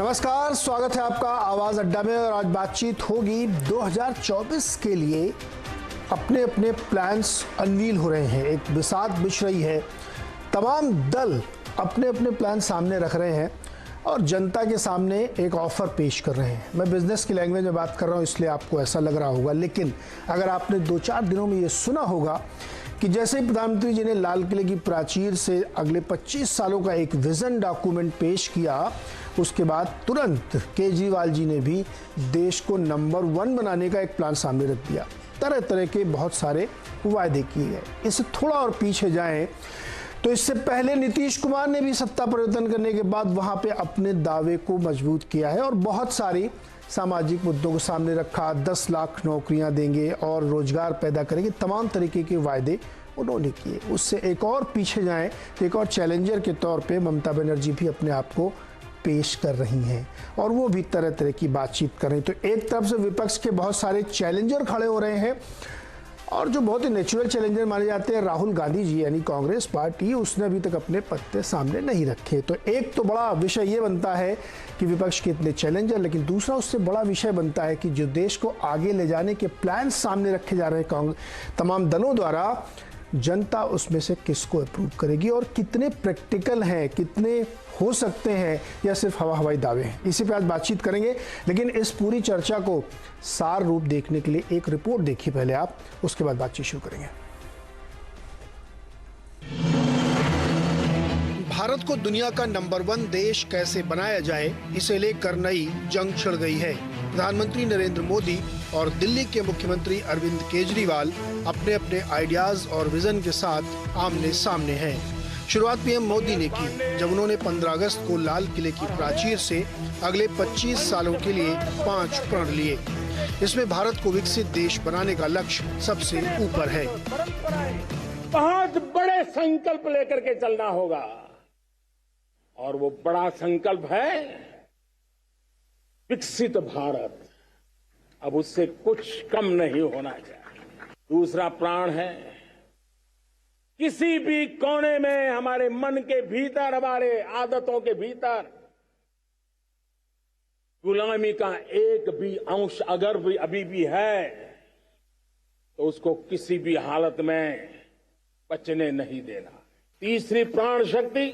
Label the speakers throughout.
Speaker 1: नमस्कार, स्वागत है आपका आवाज अड्डा में। और आज बातचीत होगी 2024 के लिए। अपने अपने प्लान्स अनवील हो रहे हैं, एक बिसात बिछ रही है। तमाम दल अपने अपने प्लान सामने रख रहे हैं और जनता के सामने एक ऑफर पेश कर रहे हैं। मैं बिजनेस की लैंग्वेज में बात कर रहा हूं, इसलिए आपको ऐसा लग रहा होगा, लेकिन अगर आपने 2-4 दिनों में ये सुना होगा कि जैसे ही प्रधानमंत्री जी ने लाल किले की प्राचीर से अगले 25 सालों का एक विजन डॉक्यूमेंट पेश किया, उसके बाद तुरंत केजरीवाल जी ने भी देश को नंबर 1 बनाने का एक प्लान सामने रख दिया। तरह तरह के बहुत सारे वायदे किए गए। इससे थोड़ा और पीछे जाएं तो इससे पहले नीतीश कुमार ने भी सत्ता परिवर्तन करने के बाद वहां पे अपने दावे को मजबूत किया है और बहुत सारी सामाजिक मुद्दों को सामने रखा। 10 लाख नौकरियां देंगे और रोजगार पैदा करेंगे, तमाम तरीके के वायदे उन्होंने किए। उससे एक और पीछे जाएं तो एक और चैलेंजर के तौर पे ममता बनर्जी भी अपने आप को पेश कर रही हैं और वो भी तरह तरह की बातचीत कर रही हैं। तो एक तरफ से विपक्ष के बहुत सारे चैलेंजर खड़े हो रहे हैं और जो बहुत ही नेचुरल चैलेंजर माने जाते हैं राहुल गांधी जी, यानी कांग्रेस पार्टी, उसने अभी तक अपने पत्ते सामने नहीं रखे। तो एक तो बड़ा विषय ये बनता है कि विपक्ष के इतने चैलेंजर, लेकिन दूसरा उससे बड़ा विषय बनता है कि जो देश को आगे ले जाने के प्लान सामने रखे जा रहे हैं तमाम दलों द्वारा, जनता उसमें से किसको अप्रूव करेगी और कितने प्रैक्टिकल हैं, कितने हो सकते हैं या सिर्फ हवाई दावे हैं। इसी पे आज बातचीत करेंगे। लेकिन इस पूरी चर्चा को सार रूप देखने के लिए एक रिपोर्ट देखिए पहले आप, उसके बाद बातचीत शुरू करेंगे। भारत को दुनिया का नंबर 1 देश कैसे बनाया जाए, इसे लेकर नई जंग छिड़ गई है। प्रधानमंत्री नरेंद्र मोदी और दिल्ली के मुख्यमंत्री अरविंद केजरीवाल अपने अपने आइडियाज और विजन के साथ आमने सामने हैं। शुरुआत पीएम मोदी ने की जब उन्होंने 15 अगस्त को लाल किले की प्राचीर से अगले 25 सालों के लिए 5 प्रण लिए। इसमें भारत को विकसित देश बनाने का लक्ष्य सबसे ऊपर है।
Speaker 2: बहुत बड़े संकल्प लेकर के चलना होगा और वो बड़ा संकल्प है विकसित भारत। अब उससे कुछ कम नहीं होना चाहिए। दूसरा प्राण है किसी भी कोने में हमारे मन के भीतर, हमारे आदतों के भीतर गुलामी का एक भी अंश अगर भी अभी भी है तो उसको किसी भी हालत में बचने नहीं देना। तीसरी प्राण शक्ति,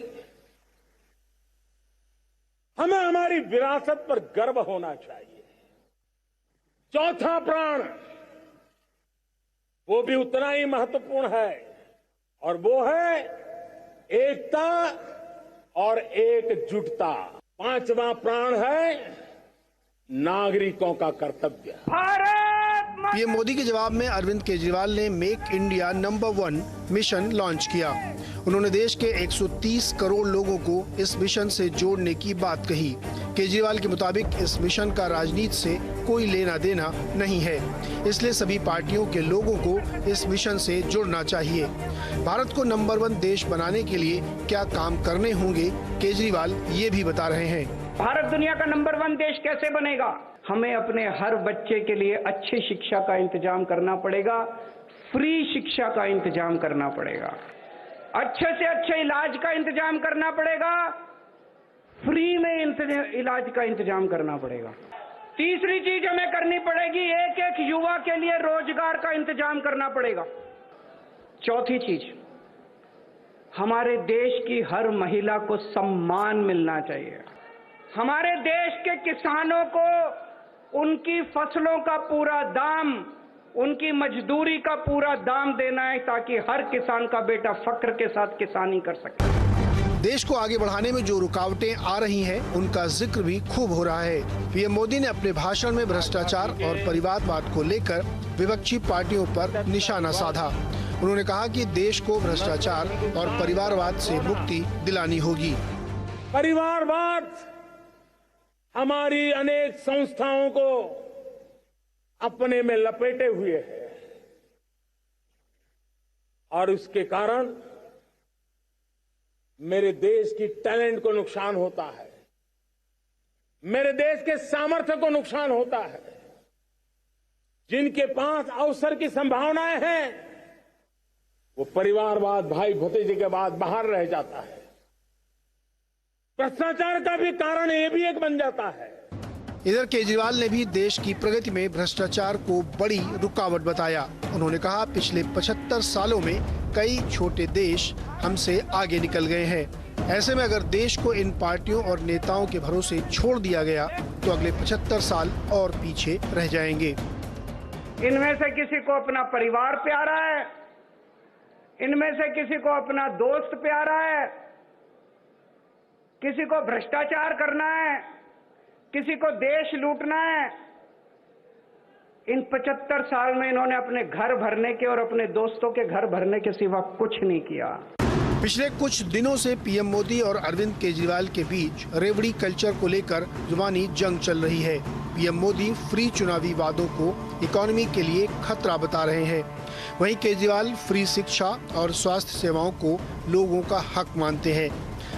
Speaker 2: हमें हमारी विरासत पर गर्व होना चाहिए। चौथा प्राण, वो भी उतना ही महत्वपूर्ण है और वो है एकता और एकजुटता। पांचवा प्राण है नागरिकों का कर्तव्य।
Speaker 1: पीएम मोदी के जवाब में अरविंद केजरीवाल ने make India number 1 mission launch किया। उन्होंने देश के 130 करोड़ लोगों को इस मिशन से जोड़ने की बात कही। केजरीवाल के मुताबिक इस मिशन का राजनीति से कोई लेना देना नहीं है, इसलिए सभी पार्टियों के लोगों को इस मिशन से जुड़ना चाहिए। भारत को नंबर 1 देश बनाने के लिए क्या काम करने होंगे, केजरीवाल ये भी बता रहे हैं।
Speaker 3: भारत दुनिया का नंबर 1 देश कैसे बनेगा? हमें अपने हर बच्चे के लिए अच्छी शिक्षा का इंतजाम करना पड़ेगा, फ्री शिक्षा का इंतजाम करना पड़ेगा, अच्छे से अच्छे इलाज का इंतजाम करना पड़ेगा, फ्री में इलाज का इंतजाम करना पड़ेगा। तीसरी चीज हमें करनी पड़ेगी, एक एक युवा के लिए रोजगार का इंतजाम करना पड़ेगा। चौथी चीज, हमारे देश की हर महिला को सम्मान मिलना चाहिए। हमारे देश के किसानों को उनकी फसलों का पूरा दाम, उनकी मजदूरी का पूरा दाम देना है ताकि हर किसान का बेटा फक्र के साथ किसानी कर सके।
Speaker 1: देश को आगे बढ़ाने में जो रुकावटें आ रही हैं, उनका जिक्र भी खूब हो रहा है। पीएम मोदी ने अपने भाषण में भ्रष्टाचार और परिवारवाद को लेकर विपक्षी पार्टियों पर निशाना साधा। उन्होंने कहा कि देश को भ्रष्टाचार और परिवारवाद से मुक्ति दिलानी होगी।
Speaker 2: परिवारवाद हमारी अनेक संस्थाओं को अपने में लपेटे हुए है और उसके कारण मेरे देश की टैलेंट को नुकसान होता है, मेरे देश के सामर्थ्य को नुकसान होता है। जिनके पास अवसर की संभावनाएं हैं वो परिवारवाद, भाई भतीजे के बाद बाहर रह जाता है। भ्रष्टाचार का भी कारण ये भी एक बन जाता है।
Speaker 1: इधर केजरीवाल ने भी देश की प्रगति में भ्रष्टाचार को बड़ी रुकावट बताया। उन्होंने कहा, पिछले 75 सालों में कई छोटे देश हमसे आगे निकल गए हैं। ऐसे में अगर देश को इन पार्टियों और नेताओं के भरोसे छोड़ दिया गया तो अगले 75 साल और पीछे रह जाएंगे।
Speaker 3: इनमें से किसी को अपना परिवार प्यारा है, इनमें से किसी को अपना दोस्त प्यारा है, किसी को भ्रष्टाचार करना है, किसी को देश लूटना है। इन 75 साल में इन्होंने अपने घर भरने के और अपने दोस्तों के घर भरने के सिवा कुछ नहीं किया।
Speaker 1: पिछले कुछ दिनों से पीएम मोदी और अरविंद केजरीवाल के बीच रेवड़ी कल्चर को लेकर जुबानी जंग चल रही है। पीएम मोदी फ्री चुनावी वादों को इकोनॉमी के लिए खतरा बता रहे हैं, वहीं केजरीवाल फ्री शिक्षा और स्वास्थ्य सेवाओं को लोगों का हक मानते हैं।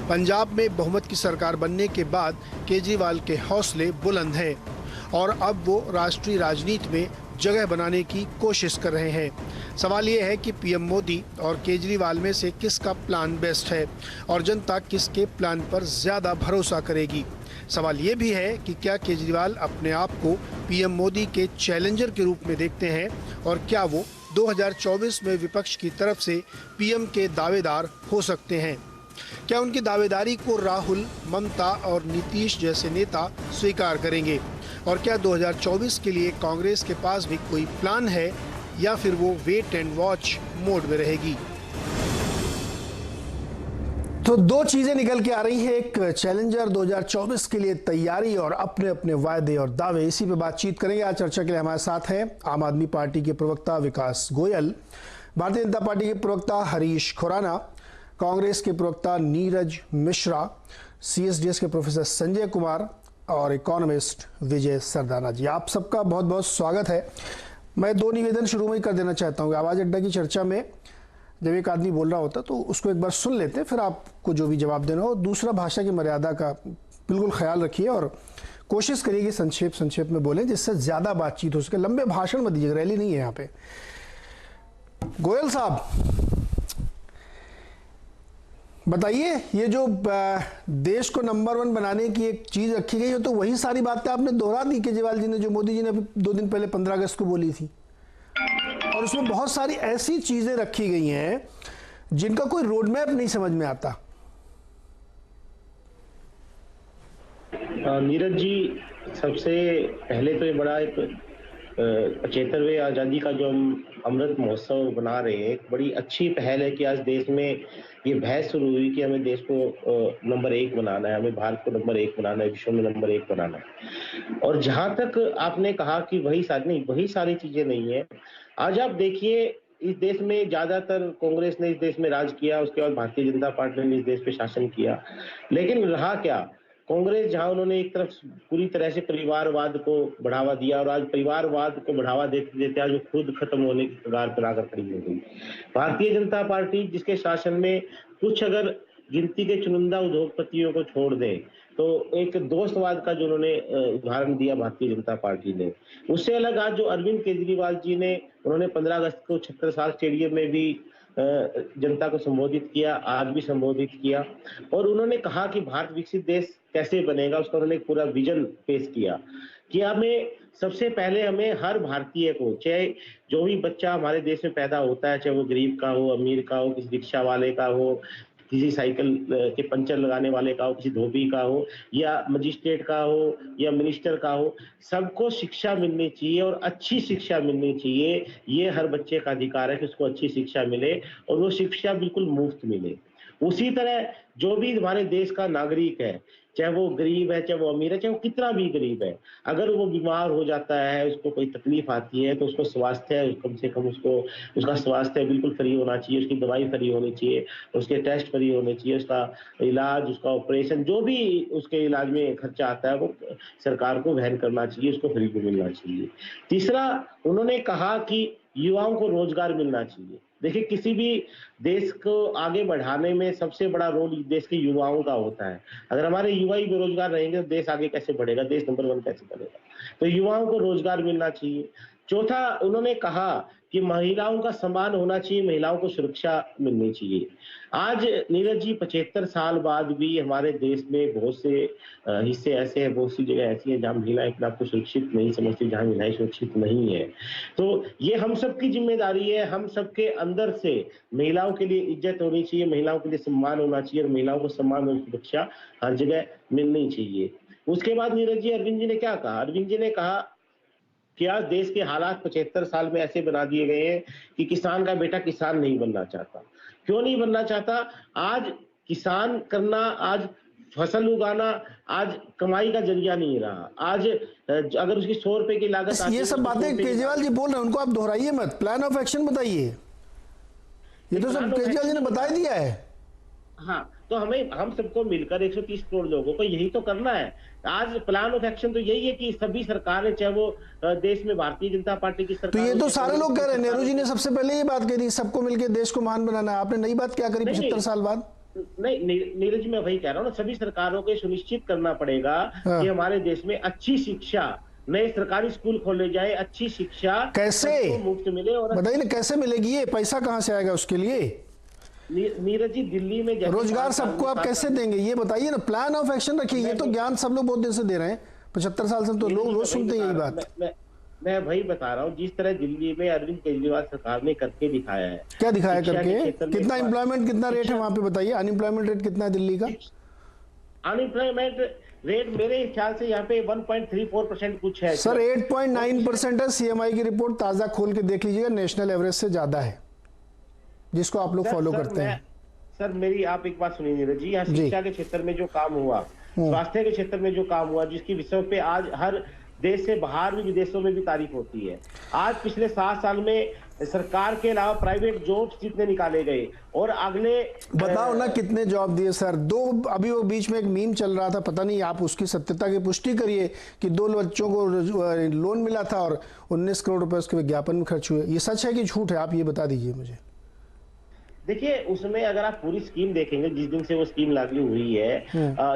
Speaker 1: पंजाब में बहुमत की सरकार बनने के बाद केजरीवाल के हौसले बुलंद हैं और अब वो राष्ट्रीय राजनीति में जगह बनाने की कोशिश कर रहे हैं। सवाल ये है कि पीएम मोदी और केजरीवाल में से किसका प्लान बेस्ट है और जनता किसके प्लान पर ज्यादा भरोसा करेगी। सवाल ये भी है कि क्या केजरीवाल अपने आप को पीएम मोदी के चैलेंजर के रूप में देखते हैं और क्या वो 2024 में विपक्ष की तरफ से पीएम के दावेदार हो सकते हैं। क्या उनकी दावेदारी को राहुल, ममता और नीतीश जैसे नेता स्वीकार करेंगे और क्या 2024 के लिए कांग्रेस के पास भी कोई प्लान है या फिर वो वेट एंड वॉच मोड में रहेगी। तो दो चीजें निकल के आ रही है, एक चैलेंजर 2024 के लिए तैयारी और अपने अपने वायदे और दावे। इसी पे बातचीत करेंगे। आज चर्चा के लिए हमारे साथ हैं आम आदमी पार्टी के प्रवक्ता विकास गोयल, भारतीय जनता पार्टी के प्रवक्ता हरीश खुराना, कांग्रेस के प्रवक्ता नीरज मिश्रा, सीएसडीएस के प्रोफेसर संजय कुमार और इकोनॉमिस्ट विजय सरदाना जी। आप सबका बहुत बहुत स्वागत है। मैं दो निवेदन शुरू में ही कर देना चाहता हूँ। आवाज अड्डा की चर्चा में जब एक आदमी बोल रहा होता तो उसको एक बार सुन लेते, फिर आपको जो भी जवाब देना हो। दूसरा, भाषा की मर्यादा का बिल्कुल ख्याल रखिए और कोशिश करिए कि संक्षेप में बोलें जिससे ज्यादा बातचीत हो सके। लंबे भाषण मत दीजिएगा, रैली नहीं है यहाँ पे। गोयल साहब बताइए, ये जो देश को नंबर 1 बनाने की एक चीज रखी गई है तो वही सारी बातें आपने दोहरा दी केजरीवाल जी ने जो मोदी जी ने अभी 2 दिन पहले 15 अगस्त को बोली थी, और उसमें बहुत सारी ऐसी चीजें रखी गई हैं जिनका कोई रोड मैप नहीं समझ में आता।
Speaker 4: नीरज जी, सबसे पहले तो ये बड़ा एक 75वें आज़ादी का जो हम अमृत महोत्सव बना रहे हैं, एक बड़ी अच्छी पहल है कि आज देश में ये बहस शुरू हुई कि हमें देश को नंबर 1 बनाना है, हमें भारत को नंबर 1 बनाना है, विश्व में नंबर 1 बनाना है। और जहां तक आपने कहा कि वही सारी चीजें नहीं है। आज आप देखिए, इस देश में ज्यादातर कांग्रेस ने इस देश में राज किया, उसके बाद भारतीय जनता पार्टी ने इस देश पे शासन किया, लेकिन रहा क्या? कांग्रेस जहां उन्होंने एक तरफ पूरी तरह से परिवारवाद को बढ़ावा दिया और आज परिवारवाद को बढ़ावा देते देते आज वो खुद खत्म होने की कगार पर आकर खड़ी हो गई। भारतीय जनता पार्टी जिसके शासन में कुछ अगर गिनती के चुनिंदा उद्योगपतियों को छोड़ दें तो एक दोस्तवाद का जो उन्होंने उदाहरण दिया भारतीय जनता पार्टी ने, उससे अलग आज जो अरविंद केजरीवाल जी ने, उन्होंने 15 अगस्त को 76 साल स्टेडियम में भी जनता को संबोधित किया, आज भी संबोधित किया और उन्होंने कहा कि भारत विकसित देश कैसे बनेगा, उसका उन्होंने एक पूरा विजन पेश किया कि हमें सबसे पहले हमें हर भारतीय को, चाहे जो भी बच्चा हमारे देश में पैदा होता है, चाहे वो गरीब का हो, अमीर का हो, किसी रिक्शा वाले का हो, किसी साइकिल के पंचर लगाने वाले का हो, किसी धोबी का हो या मजिस्ट्रेट का हो या मिनिस्टर का हो, सबको शिक्षा मिलनी चाहिए और अच्छी शिक्षा मिलनी चाहिए। ये हर बच्चे का अधिकार है कि उसको अच्छी शिक्षा मिले और वो शिक्षा बिल्कुल मुफ्त मिले। उसी तरह जो भी हमारे देश का नागरिक है, चाहे वो गरीब है, चाहे वो अमीर है, चाहे वो कितना भी गरीब है, अगर वो बीमार हो जाता है, उसको कोई तकलीफ आती है तो उसको स्वास्थ्य है, कम से कम उसका स्वास्थ्य बिल्कुल फ्री होना चाहिए, उसकी दवाई फ्री होनी चाहिए, उसके टेस्ट फ्री होने चाहिए, उसका इलाज, उसका ऑपरेशन, जो भी उसके इलाज में खर्चा आता है वो सरकार को वहन करना चाहिए, उसको फ्री में मिलना चाहिए। तीसरा, उन्होंने कहा कि युवाओं को रोजगार मिलना चाहिए। देखिए, किसी भी देश को आगे बढ़ाने में सबसे बड़ा रोल देश के युवाओं का होता है। अगर हमारे युवा ही बेरोजगार रहेंगे तो देश आगे कैसे बढ़ेगा, देश नंबर 1 कैसे बढ़ेगा? तो युवाओं को रोजगार मिलना चाहिए। चौथा, उन्होंने कहा कि महिलाओं का सम्मान होना चाहिए, महिलाओं को सुरक्षा मिलनी चाहिए। आज नीरज जी 75 साल बाद भी हमारे देश में बहुत से हिस्से ऐसे हैं, बहुत सी जगह ऐसी हैं जहाँ महिलाएं अपने आप को सुरक्षित नहीं समझती, जहाँ महिलाएं सुरक्षित नहीं है। तो ये हम सबकी जिम्मेदारी है, हम सबके अंदर से महिलाओं के लिए इज्जत होनी चाहिए, महिलाओं के लिए सम्मान होना चाहिए और महिलाओं को सम्मान और सुरक्षा हर जगह मिलनी चाहिए। उसके बाद नीरज जी, अरविंद जी ने क्या कहा? अरविंद जी ने कहा कि आज देश के हालात 75 साल में ऐसे बना दिए गए हैं कि किसान का बेटा किसान नहीं बनना चाहता। क्यों नहीं बनना चाहता? आज किसान करना, आज फसल उगाना आज कमाई का जरिया नहीं रहा। आज अगर उसकी 100 रुपए की लागत आती है,
Speaker 1: ये सब बातें केजरीवाल जी बोल रहे हैं, उनको आप दोहराइए मत, प्लान ऑफ एक्शन बताइए। ये तो सब केजरीवाल जी ने बता दिया है।
Speaker 4: हाँ, तो हम सबको मिलकर 130 करोड़ लोगों को यही तो करना है। आज प्लान ऑफ एक्शन तो यही है कि सभी सरकारें, चाहे वो देश में भारतीय जनता पार्टी की सरकार,
Speaker 1: तो ये तो सारे लोग कह रहे हैं, नेहरू जी ने सबसे पहले ये बात कही थी, सबको मिलकर देश को महान बनाना है। आपने नई बात क्या करी 75 साल बाद?
Speaker 4: नहीं नीरज, मैं वही कह रहा हूँ ना, सभी सरकारों को सुनिश्चित करना पड़ेगा कि हमारे देश में अच्छी शिक्षा, नए सरकारी स्कूल खोले जाए, अच्छी शिक्षा
Speaker 1: कैसे
Speaker 4: मुफ्त मिले। और
Speaker 1: बताइए ना कैसे मिलेगी? ये पैसा कहाँ से आएगा उसके लिए?
Speaker 4: नीरज जी, दिल्ली में
Speaker 1: रोजगार सबको आप कैसे देंगे ये बताइए ना। प्लान ऑफ एक्शन रखिए। ये तो ज्ञान सब लोग बहुत दिन से दे रहे हैं, 75 साल से तो लोग रोज सुनते हैं यही बात।
Speaker 4: मैं वही बता रहा हूँ, जिस तरह दिल्ली में अरविंद केजरीवाल सरकार ने करके दिखाया है।
Speaker 1: क्या दिखाया करके? कितना एम्प्लॉयमेंट, कितना रेट है वहां पे बताइए? अनएम्प्लॉयमेंट रेट कितना है दिल्ली का?
Speaker 4: अनएम्प्लॉयमेंट रेट मेरे ख्याल से यहाँ पे 1.34% कुछ है
Speaker 1: सर। 8.9% है। सीएमआई की रिपोर्ट ताजा खोल के देख लीजिएगा, नेशनल एवरेज से ज्यादा है, जिसको आप लोग फॉलो करते हैं।
Speaker 4: सर मेरी आप एक बात सुनिए नीरज जी, यहाँ शिक्षा के क्षेत्र में जो काम हुआ, स्वास्थ्य के क्षेत्र में जो काम हुआ, जिसकी विषय पे आज हर देश से बाहर भी, विदेशों में भी तारीफ होती है। आज पिछले 7 साल में सरकार के अलावा प्राइवेट जॉब्स जितने निकाले गए, और अगले
Speaker 1: बताओ ना कितने जॉब दिए सर? 2 अभी वो बीच में एक मीम चल रहा था, पता नहीं आप उसकी सत्यता की पुष्टि करिए, कि 2 बच्चों को लोन मिला था और 19 करोड़ रुपए उसके विज्ञापन में खर्च हुए। ये सच है कि झूठ है? आप ये बता दीजिए मुझे।
Speaker 4: देखिए, उसमें अगर आप पूरी स्कीम देखेंगे, जिस दिन से वो स्कीम लागू हुई है,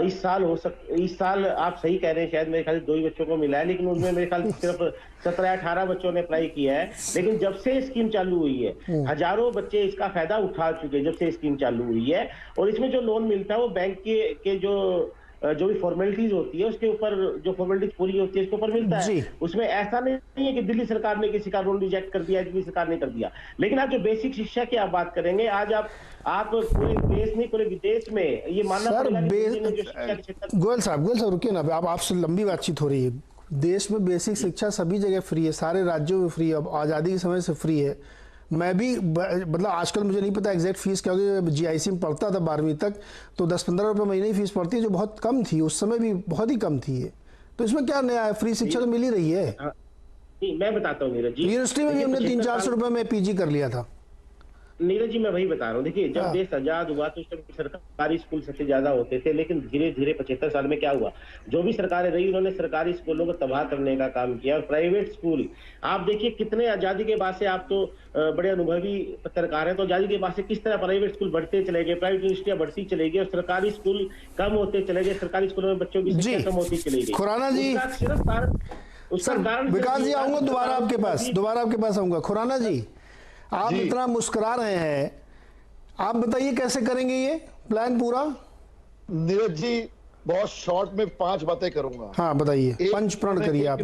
Speaker 4: इस साल आप सही कह रहे हैं, शायद मेरे ख्याल से 2 ही बच्चों को मिला है, लेकिन उनमें मेरे ख्याल से सिर्फ 17-18 बच्चों ने अप्लाई किया है। लेकिन जब से स्कीम चालू हुई है, हजारों बच्चे इसका फायदा उठा चुके हैं जब से स्कीम चालू हुई है। और इसमें जो लोन मिलता है वो बैंक के जो भी फॉर्मेलिटीज होती है, उसके ऊपर जो फॉर्मेलिटीज पूरी होती है उसके ऊपर मिलता है। उसमें ऐसा नहीं है कि दिल्ली सरकार ने किसी का लोन रिजेक्ट कर दिया, दिल्ली सरकार ने कर दिया। लेकिन आज जो बेसिक शिक्षा की आप बात करेंगे, आज आप पूरे देश नहीं, पूरे विदेश में ये मानना पड़ेगा।
Speaker 1: गोयल साहब रुकिए ना, अब आपसे लंबी बातचीत हो रही है। देश में बेसिक शिक्षा सभी जगह फ्री है, सारे राज्यों में फ्री है, अब आज़ादी के समय से फ्री है। मैं भी मतलब आजकल मुझे नहीं पता एग्जैक्ट फीस क्या होगी। जीआईसी में पढ़ता था 12वीं तक, तो 10-15 रुपये महीने ही फीस पड़ती है, जो बहुत कम थी उस समय भी, बहुत ही कम थी ये। तो इसमें क्या नया है? फ्री शिक्षा तो मिल ही रही है।
Speaker 4: मैं बताता हूँ नीरज जी,
Speaker 1: यूनिवर्सिटी में भी हमने 300-400 रुपये में पीजी कर लिया था।
Speaker 4: नीरज जी मैं वही बता रहा हूँ, देखिए जब देश आजाद हुआ तो उस टाइम सरकारी स्कूल सबसे ज्यादा होते थे, लेकिन धीरे धीरे 75 साल में क्या हुआ, जो भी सरकारें रही उन्होंने सरकारी स्कूलों को तबाह करने का काम किया। और प्राइवेट स्कूल आप देखिए, कितने आजादी के बाद से, आप तो बड़े अनुभवी पत्रकार हैं, तो आजादी के बाद से किस तरह प्राइवेट स्कूल बढ़ते चले गए, प्राइवेट यूनिवर्सिटियां बढ़ती चली गई और सरकारी स्कूल कम होते चले गए, सरकारी स्कूलों में बच्चों की संख्या कम होती चली गई।
Speaker 1: खुराना जी, विकास जी आऊंगा दोबारा आपके पास आऊंगा। खुराना जी, आप इतना मुस्कुरा रहे हैं, आप बताइए कैसे करेंगे ये प्लान पूरा?
Speaker 5: नीरज जी बहुत शॉर्ट में 5 बातें करूंगा।
Speaker 1: हाँ बताइए, पंच प्रण करिए आप।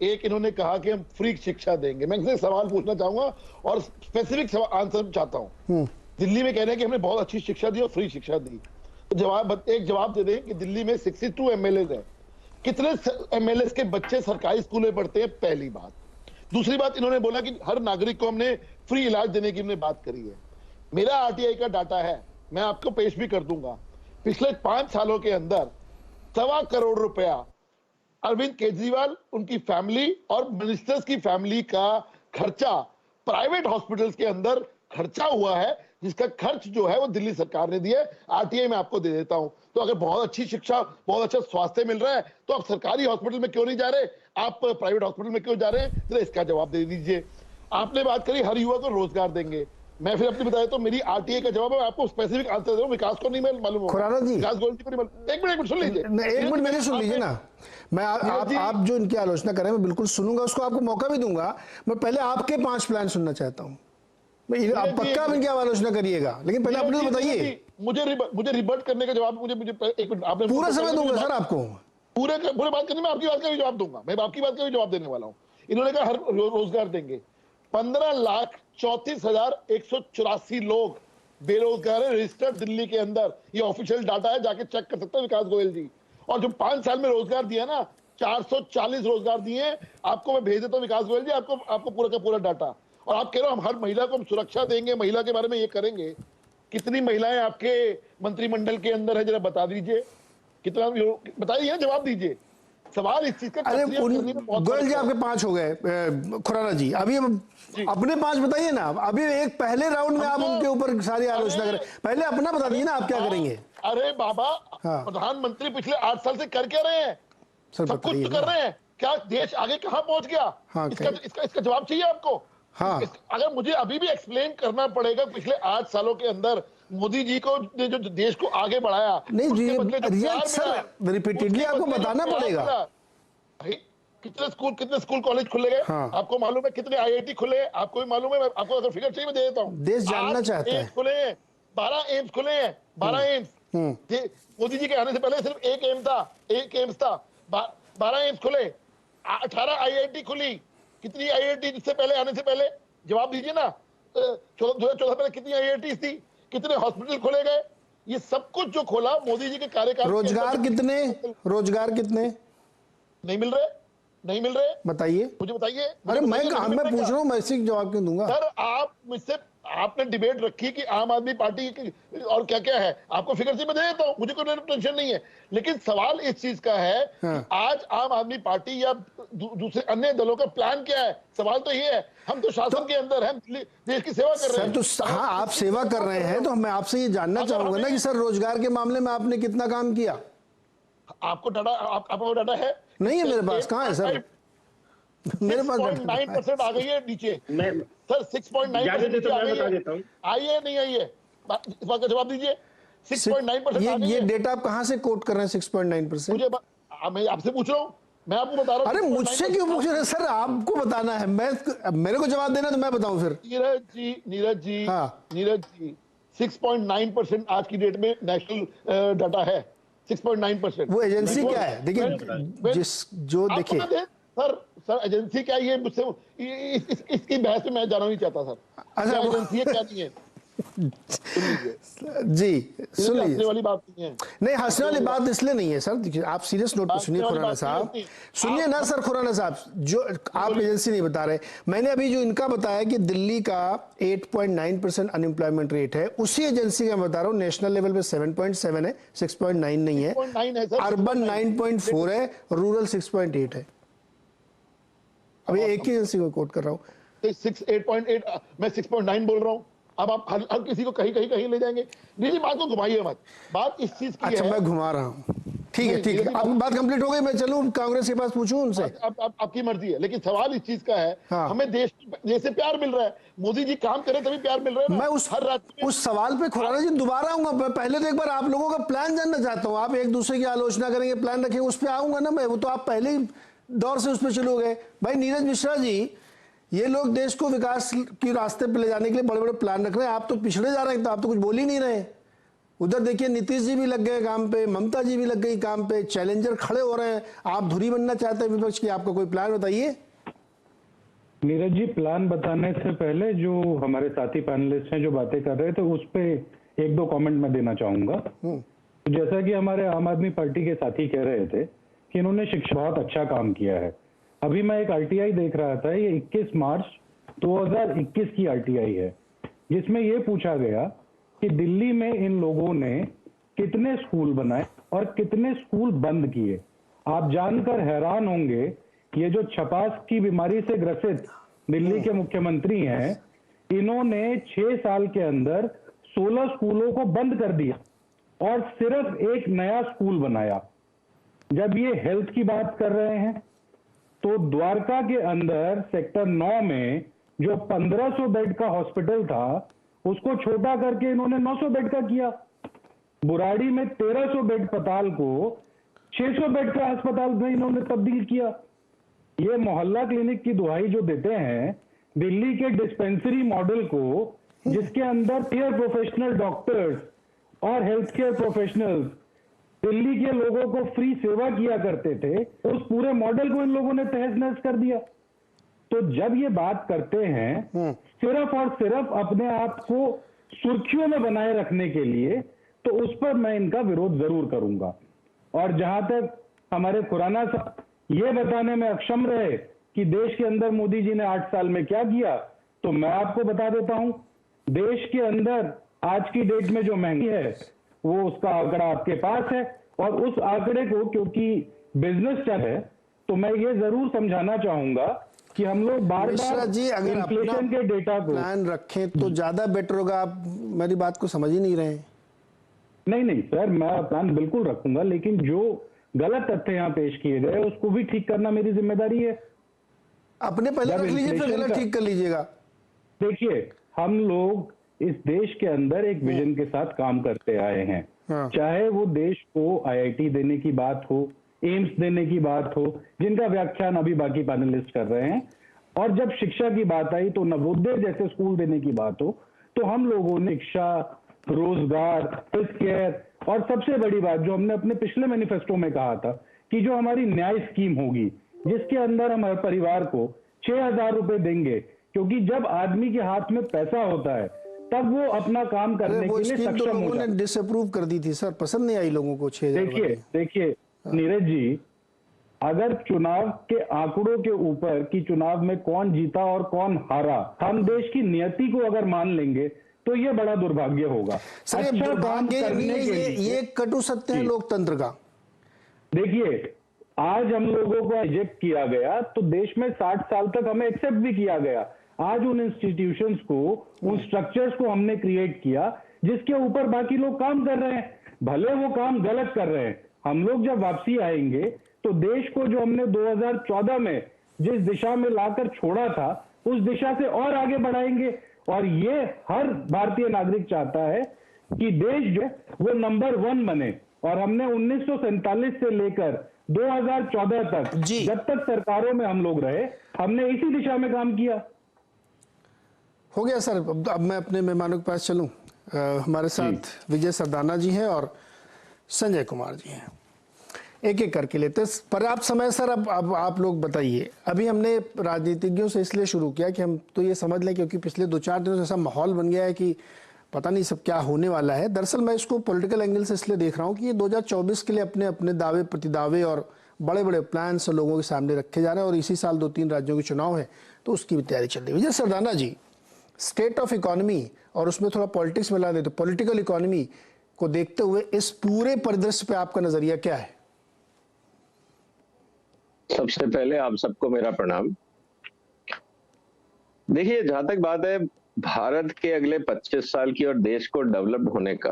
Speaker 5: एक इन्होंने कहा कि हम फ्री शिक्षा देंगे। मैं इनसे सवाल पूछना चाहूंगा और स्पेसिफिक आंसर चाहता हूँ। दिल्ली में कह रहे हैं कि हमने बहुत अच्छी शिक्षा दी और फ्री शिक्षा दी, तो एक जवाब दे दें कि दिल्ली में 62 एमएलए है, कितने एमएलए के बच्चे सरकारी स्कूल में पढ़ते हैं? पहली बात। दूसरी बात, इन्होंने बोला कि हर नागरिक को हमने फ्री इलाज देने की हमने बात करी है। मेरा आरटीआई का डाटा है, मैं आपको पेश भी कर दूंगा। पिछले 5 सालों के अंदर 1.25 करोड़ रुपया अरविंद केजरीवाल, उनकी फैमिली और मिनिस्टर्स की फैमिली का खर्चा प्राइवेट हॉस्पिटल्स के अंदर खर्चा हुआ है, जिसका खर्च जो है वो दिल्ली सरकार ने दिया है। आरटीआई में आपको दे देता हूं। तो अगर बहुत अच्छी शिक्षा, बहुत अच्छा स्वास्थ्य मिल रहा है, तो आप सरकारी हॉस्पिटल में क्यों नहीं जा रहे, आप प्राइवेट हॉस्पिटल में क्यों जा रहे हैं? जरा इसका जवाब दे दीजिए। आपने बात करी हर युवा को रोजगार देंगे। मैं फिर अपनी बताया तो मेरी आरटीए का जवाब है, आपको स्पेसिफिक आंसर दे रहा हूं, विकास को नहीं मालूम होगा।
Speaker 1: खुराना जी,
Speaker 5: विकास गोयल जी को नहीं मालूम। एक मिनट सुन लीजिए,
Speaker 1: एक मिनट मेरे सुन लीजिए ना। मैं आप जो इनकी आलोचना करें मैं बिल्कुल सुनूंगा, उसको आपको मौका भी दूंगा। मैं पहले आपके 5 प्लान सुनना चाहता हूं। आप पक्का आप इनकी आलोचना करिएगा, लेकिन पहले अपने तो बताइए।
Speaker 5: मुझे रिबर्ट करने का जवाब, मुझे एक मिनट, आपने
Speaker 1: पूरा समय दूंगा सर आपको,
Speaker 5: पूरे बात करनी, मैं आपकी बात का भी जवाब दूंगा, मैं आपकी बात का भी जवाब देने वाला हूं। इन्होंने कहा हर रोजगार देंगे। 15,34,184 लोग बेरोजगार है रजिस्टर्ड दिल्ली के अंदर। ये ऑफिशियल डाटा है, जाके चेक कर सकते हैं विकास गोयल जी। और जो 5 साल में रोजगार दिया ना, 440 रोजगार दिए। आपको मैं भेज देता हूँ विकास गोयल जी, आपको पूरा का पूरा डाटा। और आप कह रहे हो हम हर महिला को हम सुरक्षा देंगे, महिला के बारे में ये करेंगे। कितनी महिलाएं आपके मंत्रिमंडल के अंदर है, जरा बता दीजिए कितना, बताइए, जवाब दीजिए। सवाल इस चीज का,
Speaker 1: अरे गोयल जी आपके 5 हो गए, खुराना जी अभी अपने 5 बताइए ना। अभी एक पहले राउंड में आप उनके ऊपर सारी आलोचना करें, पहले अपना बता दीजिए ना आप क्या करेंगे।
Speaker 5: अरे बाबा, प्रधानमंत्री पिछले 8 साल से कर क्या रहे हैं? सब कुछ तो कर रहे हैं। क्या देश आगे कहां पहुंच गया? इसका जवाब चाहिए आपको। अगर मुझे अभी भी एक्सप्लेन करना पड़ेगा पिछले 8 सालों के अंदर मोदी जी को जो देश को आगे बढ़ाया,
Speaker 1: नहीं जी, रिपीटेडली आपको बताना पड़ेगा।
Speaker 5: कितने स्कूल कॉलेज खुले गए, आपको मालूम है? कितने आईआईटी खुले, आपको भी मालूम है? आपको अगर फिगर चाहिए मैं दे देता हूँ।
Speaker 1: देश जानना चाहता है।
Speaker 5: खुले हैं 12 एम्स खुले हैं, 12 एम्स। मोदी जी के आने से पहले सिर्फ एक एम्स था, 12 एम्स खुले, 18 आईआईटी खुली। कितनी आईआईटी जिससे पहले आने से पहले? जवाब दीजिए ना। 2014 पहले कितनी आईआईटी थी? कितने हॉस्पिटल खोले गए? ये सब कुछ जो खोला मोदी जी के कार्यकाल।
Speaker 1: रोजगार कितने
Speaker 5: नहीं मिल रहे
Speaker 1: बताइए,
Speaker 5: मुझे बताइए।
Speaker 1: अरे मैं पूछ रहा हूँ, मैं इसी जवाब क्यों दूंगा
Speaker 5: सर? आप मुझसे, आपने डिबेट रखी कि आम आदमी पार्टी की और क्या क्या है, आपको फिगर से मैं दे देता हूँ, मुझे कोई टेंशन नहीं है। लेकिन सवाल इस चीज का है कि आज आम आदमी पार्टी या दूसरे अन्य दलों का प्लान क्या है? सवाल तो ये है। हम तो शासन के अंदर हैं, देश की सेवा कर रहे हैं।
Speaker 1: तो हाँ, आप सेवा कर रहे हैं, तो मैं आपसे ये जानना चाहूंगा ना कि सर रोजगार के मामले में आपने कितना काम किया?
Speaker 5: आपको डाटा, आपको डाटा है?
Speaker 1: नहीं है मेरे पास। कहाँ है सर? मेरे पास
Speaker 5: 6.9% आ गई है नीचे सर। 6.9% आइए, नहीं आइए, इस बात का जवाब दीजिए। 6.9%
Speaker 1: ये डेटा आप कहाँ से कोट कर रहे हैं? 6.9%?
Speaker 5: मुझे मैं आपसे पूछ रहा हूँ, मैं आपको बता रहा हूँ।
Speaker 1: अरे मुझसे क्यों पूछ रहे हैं सर? आपको बताना है, मेरे को जवाब देना तो मैं बताऊं फिर।
Speaker 5: नीरज जी 6.9% आज की डेट में नेशनल डाटा है। 6.9%।
Speaker 1: वो एजेंसी क्या है? देखिए देखिए
Speaker 5: सर एजेंसी क्या, ये मुझसे इसकी बहस में मैं जाना नहीं चाहता सर। अच्छा, एजेंसी है क्या नहीं है?
Speaker 1: जी सुन लीजिए,
Speaker 5: हंसने वाली बात नहीं है।
Speaker 1: नहीं, हंसने वाली बात इसलिए नहीं है सर। देखिए आप सीरियस नोट पे सुनिए खुराना साहब, सुनिए ना सर। खुराना साहब, जो आप एजेंसी नहीं बता रहे, मैंने अभी जो इनका बताया कि दिल्ली का 8.9% अनएम्प्लॉयमेंट रेट है, उसी एजेंसी का मैं बता रहा हूँ। नेशनल लेवल पे 7.7 है, 6.9 नहीं है। अर्बन 9.4 है, रूरल 6.8 है। अब ये एक ही एजेंसी को कोट कर रहा हूँ।
Speaker 5: 8.8, मैं 6.9 बोल रहा हूँ। अब आप हर किसी को कहीं ले जाएंगे। नहीं, बात को घुमाइए मत, बात इस चीज की
Speaker 1: अच्छा, मैं घुमा रहा हूँ। ठीक है, आपकी बात कंप्लीट हो गई। मैं चलूं कांग्रेस के पास, पूछूं उनसे?
Speaker 5: आपकी मर्जी है, लेकिन सवाल इस चीज का है। हमें देश से प्यार मिल रहा है, मोदी जी काम करे तभी प्यार मिल रहा है।
Speaker 1: मैं उस सवाल पे खुराना जी दोबारा आऊंगा। पहले तो एक बार आप लोगों का प्लान जानना चाहता हूँ। आप एक दूसरे की आलोचना करेंगे, प्लान रखेंगे, उस पर आऊंगा ना मैं। वो तो आप पहले ही दौर से उस पर चलो गए। भाई नीरज मिश्रा जी, ये लोग देश को विकास के रास्ते पे ले जाने के लिए बड़े बड़े प्लान रख रहे हैं, आप तो पिछड़े जा रहे हैं, तो आप तो कुछ बोल ही नहीं रहे। उधर देखिए नीतीश जी भी लग गए काम पे, ममता जी भी लग गई काम पे, चैलेंजर खड़े हो रहे हैं। आप धुरी बनना चाहते हैं विपक्ष की, आपका कोई प्लान बताइए।
Speaker 6: नीरज जी, प्लान बताने से पहले जो हमारे साथी पैनलिस्ट हैं जो बातें कर रहे थे, उस पे 1-2 कमेंट मैं देना चाहूंगा। जैसा कि हमारे आम आदमी पार्टी के साथी कह रहे थे कि इन्होंने शिक्षा बहुत अच्छा काम किया है। अभी मैं एक आरटीआई देख रहा था, ये 21 मार्च 2021 की आरटीआई है, जिसमें ये पूछा गया कि दिल्ली में इन लोगों ने कितने स्कूल बनाए और कितने स्कूल बंद किए। आप जानकर हैरान होंगे, ये जो छपास की बीमारी से ग्रसित दिल्ली के मुख्यमंत्री हैं, इन्होंने 6 साल के अंदर 16 स्कूलों को बंद कर दिया और सिर्फ एक नया स्कूल बनाया। जब ये हेल्थ की बात कर रहे हैं, तो द्वारका के अंदर सेक्टर 9 में जो 1500 बेड का हॉस्पिटल था, उसको छोटा करके इन्होंने 900 बेड का किया। बुराड़ी में 1300 बेड अस्पताल को 600 बेड का अस्पताल में इन्होंने तब्दील किया। ये मोहल्ला क्लिनिक की दुहाई जो देते हैं, दिल्ली के डिस्पेंसरी मॉडल को, जिसके अंदर केयर प्रोफेशनल डॉक्टर्स और हेल्थ केयर प्रोफेशनल्स दिल्ली के लोगों को फ्री सेवा किया करते थे, उस पूरे मॉडल को इन लोगों ने तहस नहस कर दिया। तो जब ये बात करते हैं सिर्फ और सिर्फ अपने आप को सुर्खियों में बनाए रखने के लिए, तो उस पर मैं इनका विरोध जरूर करूंगा। और जहां तक हमारे खुराना साहब ये बताने में अक्षम रहे कि देश के अंदर मोदी जी ने 8 साल में क्या किया, तो मैं आपको बता देता हूं, देश के अंदर आज की डेट में जो महंगी है वो उसका आंकड़ा आपके पास है। और उस आंकड़े को क्योंकि बिजनेस चल है, तो मैं ये जरूर समझाना चाहूंगा कि हम लोग बार बार
Speaker 1: जी अगर
Speaker 6: इन्फ्लेशन के डेटा को
Speaker 1: प्लान रखें तो ज्यादा बेटर होगा। आप मेरी बात को समझ ही नहीं रहे हैं।
Speaker 6: नहीं सर, मैं प्लान बिल्कुल रखूंगा, लेकिन जो गलत तथ्य यहाँ पेश किए गए उसको भी ठीक करना मेरी जिम्मेदारी है।
Speaker 1: अपने पहले रख लीजिए, फिर गलत ठीक कर लीजिएगा।
Speaker 6: देखिए, हम लोग इस देश के अंदर एक विजन के साथ काम करते आए हैं। चाहे वो देश को आईआईटी देने की बात हो, एम्स देने की बात हो, जिनका व्याख्यान अभी बाकी पैनलिस्ट कर रहे हैं, और जब शिक्षा की बात आई तो नवोदय जैसे स्कूल देने की बात हो, तो हम लोगों ने शिक्षा, रोजगार, हेल्थ केयर, और सबसे बड़ी बात जो हमने अपने पिछले मैनिफेस्टो में कहा था कि जो हमारी न्याय स्कीम होगी, जिसके अंदर हम हर परिवार को 6,000 रुपए देंगे, क्योंकि जब आदमी के हाथ में पैसा होता है तब वो अपना काम करने के लिए सक्षम हो
Speaker 1: लोगों ने डिसअप्रूव कर दी थी सर, पसंद नहीं आई लोगों को 6,000।
Speaker 6: देखिए नीरज जी, अगर चुनाव के आंकड़ों के ऊपर कि चुनाव में कौन जीता और कौन हारा, हम देश की नियति को अगर मान लेंगे तो ये बड़ा दुर्भाग्य होगा।
Speaker 1: अच्छा काम करने के लिए ये कटु सत्य है लोकतंत्र का।
Speaker 6: देखिए, आज हम लोगों को रिजेक्ट किया गया तो देश में 60 साल तक हमें एक्सेप्ट भी किया गया। आज उन इंस्टीट्यूशंस को, उन स्ट्रक्चर्स को हमने क्रिएट किया जिसके ऊपर बाकी लोग काम कर रहे हैं, भले वो काम गलत कर रहे हैं। हम लोग जब वापसी आएंगे तो देश को जो हमने 2014 में जिस दिशा में लाकर छोड़ा था, उस दिशा से और आगे बढ़ाएंगे। और ये हर भारतीय नागरिक चाहता है कि देश जो है वो नंबर 1 बने। और हमने 1947 से लेकर 2014 तक, जब तक सरकारों में हम लोग रहे, हमने इसी दिशा में काम किया।
Speaker 1: हो गया सर। अब मैं अपने मेहमानों के पास चलूं। हमारे साथ विजय सरदाना जी हैं और संजय कुमार जी हैं। एक एक करके लेते हैं। पर्याप्त समय सर। अब आप लोग बताइए। अभी हमने राजनीतिज्ञों से इसलिए शुरू किया कि हम तो ये समझ लें, क्योंकि पिछले 2-4 दिनों से ऐसा माहौल बन गया है कि पता नहीं सब क्या होने वाला है। दरअसल मैं इसको पॉलिटिकल एंगल से इसलिए देख रहा हूँ कि ये 2024 के लिए अपने अपने दावे प्रतिदावे और बड़े बड़े प्लान्स लोगों के सामने रखे जा रहे हैं। और इसी साल 2-3 राज्यों के चुनाव है तो उसकी भी तैयारी चल रही है। विजय सरदाना जी, स्टेट ऑफ इकोनॉमी और उसमें थोड़ा पॉलिटिक्स मिला दे तो पॉलिटिकल इकोनॉमी को देखते हुए इस पूरे परिदृश्य पे आपका नजरिया क्या है?
Speaker 7: सबसे पहले आप सबको मेरा प्रणाम। देखिए, जहां तक बात है भारत के अगले 25 साल की और देश को डेवलप होने का,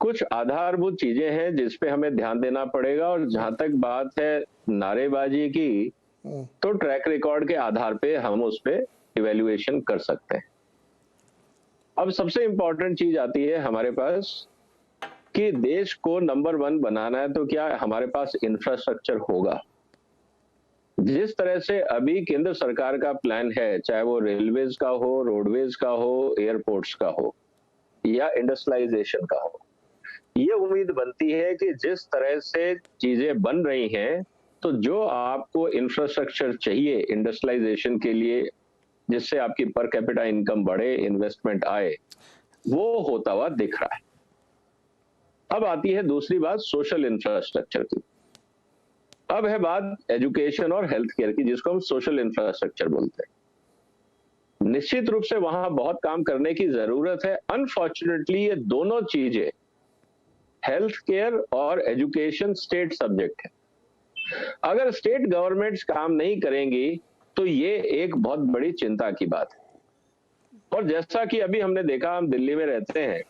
Speaker 7: कुछ आधारभूत चीजें हैं जिस पे हमें ध्यान देना पड़ेगा। और जहां तक बात है नारेबाजी की, तो ट्रैक रिकॉर्ड के आधार पे हम उस पे इवैल्यूएशन कर सकते हैं। अब सबसे इंपॉर्टेंट चीज आती है हमारे पास कि देश को नंबर 1 बनाना है तो क्या हमारे पास इंफ्रास्ट्रक्चर होगा। जिस तरह से अभी केंद्र सरकार का प्लान है, चाहे वो रेलवेज का हो, रोडवेज का हो, एयरपोर्ट्स का हो या इंडस्ट्रियलाइजेशन का हो, ये उम्मीद बनती है कि जिस तरह से चीजें बन रही हैं, तो जो आपको इंफ्रास्ट्रक्चर चाहिए इंडस्ट्रियलाइजेशन के लिए, जिससे आपकी पर कैपिटा इनकम बढ़े, इन्वेस्टमेंट आए, वो होता हुआ दिख रहा है। अब आती है दूसरी बात सोशल इंफ्रास्ट्रक्चर की। अब है बात एजुकेशन और हेल्थ केयर की, जिसको हम सोशल इंफ्रास्ट्रक्चर बोलते हैं। निश्चित रूप से वहां बहुत काम करने की जरूरत है। अनफॉर्चुनेटली ये दोनों चीजें, हेल्थ केयर और एजुकेशन, स्टेट सब्जेक्ट है। अगर स्टेट गवर्नमेंट्स काम नहीं करेंगी तो ये एक बहुत बड़ी चिंता की बात है। और जैसा कि अभी हमने देखा, हम दिल्ली में रहते हैं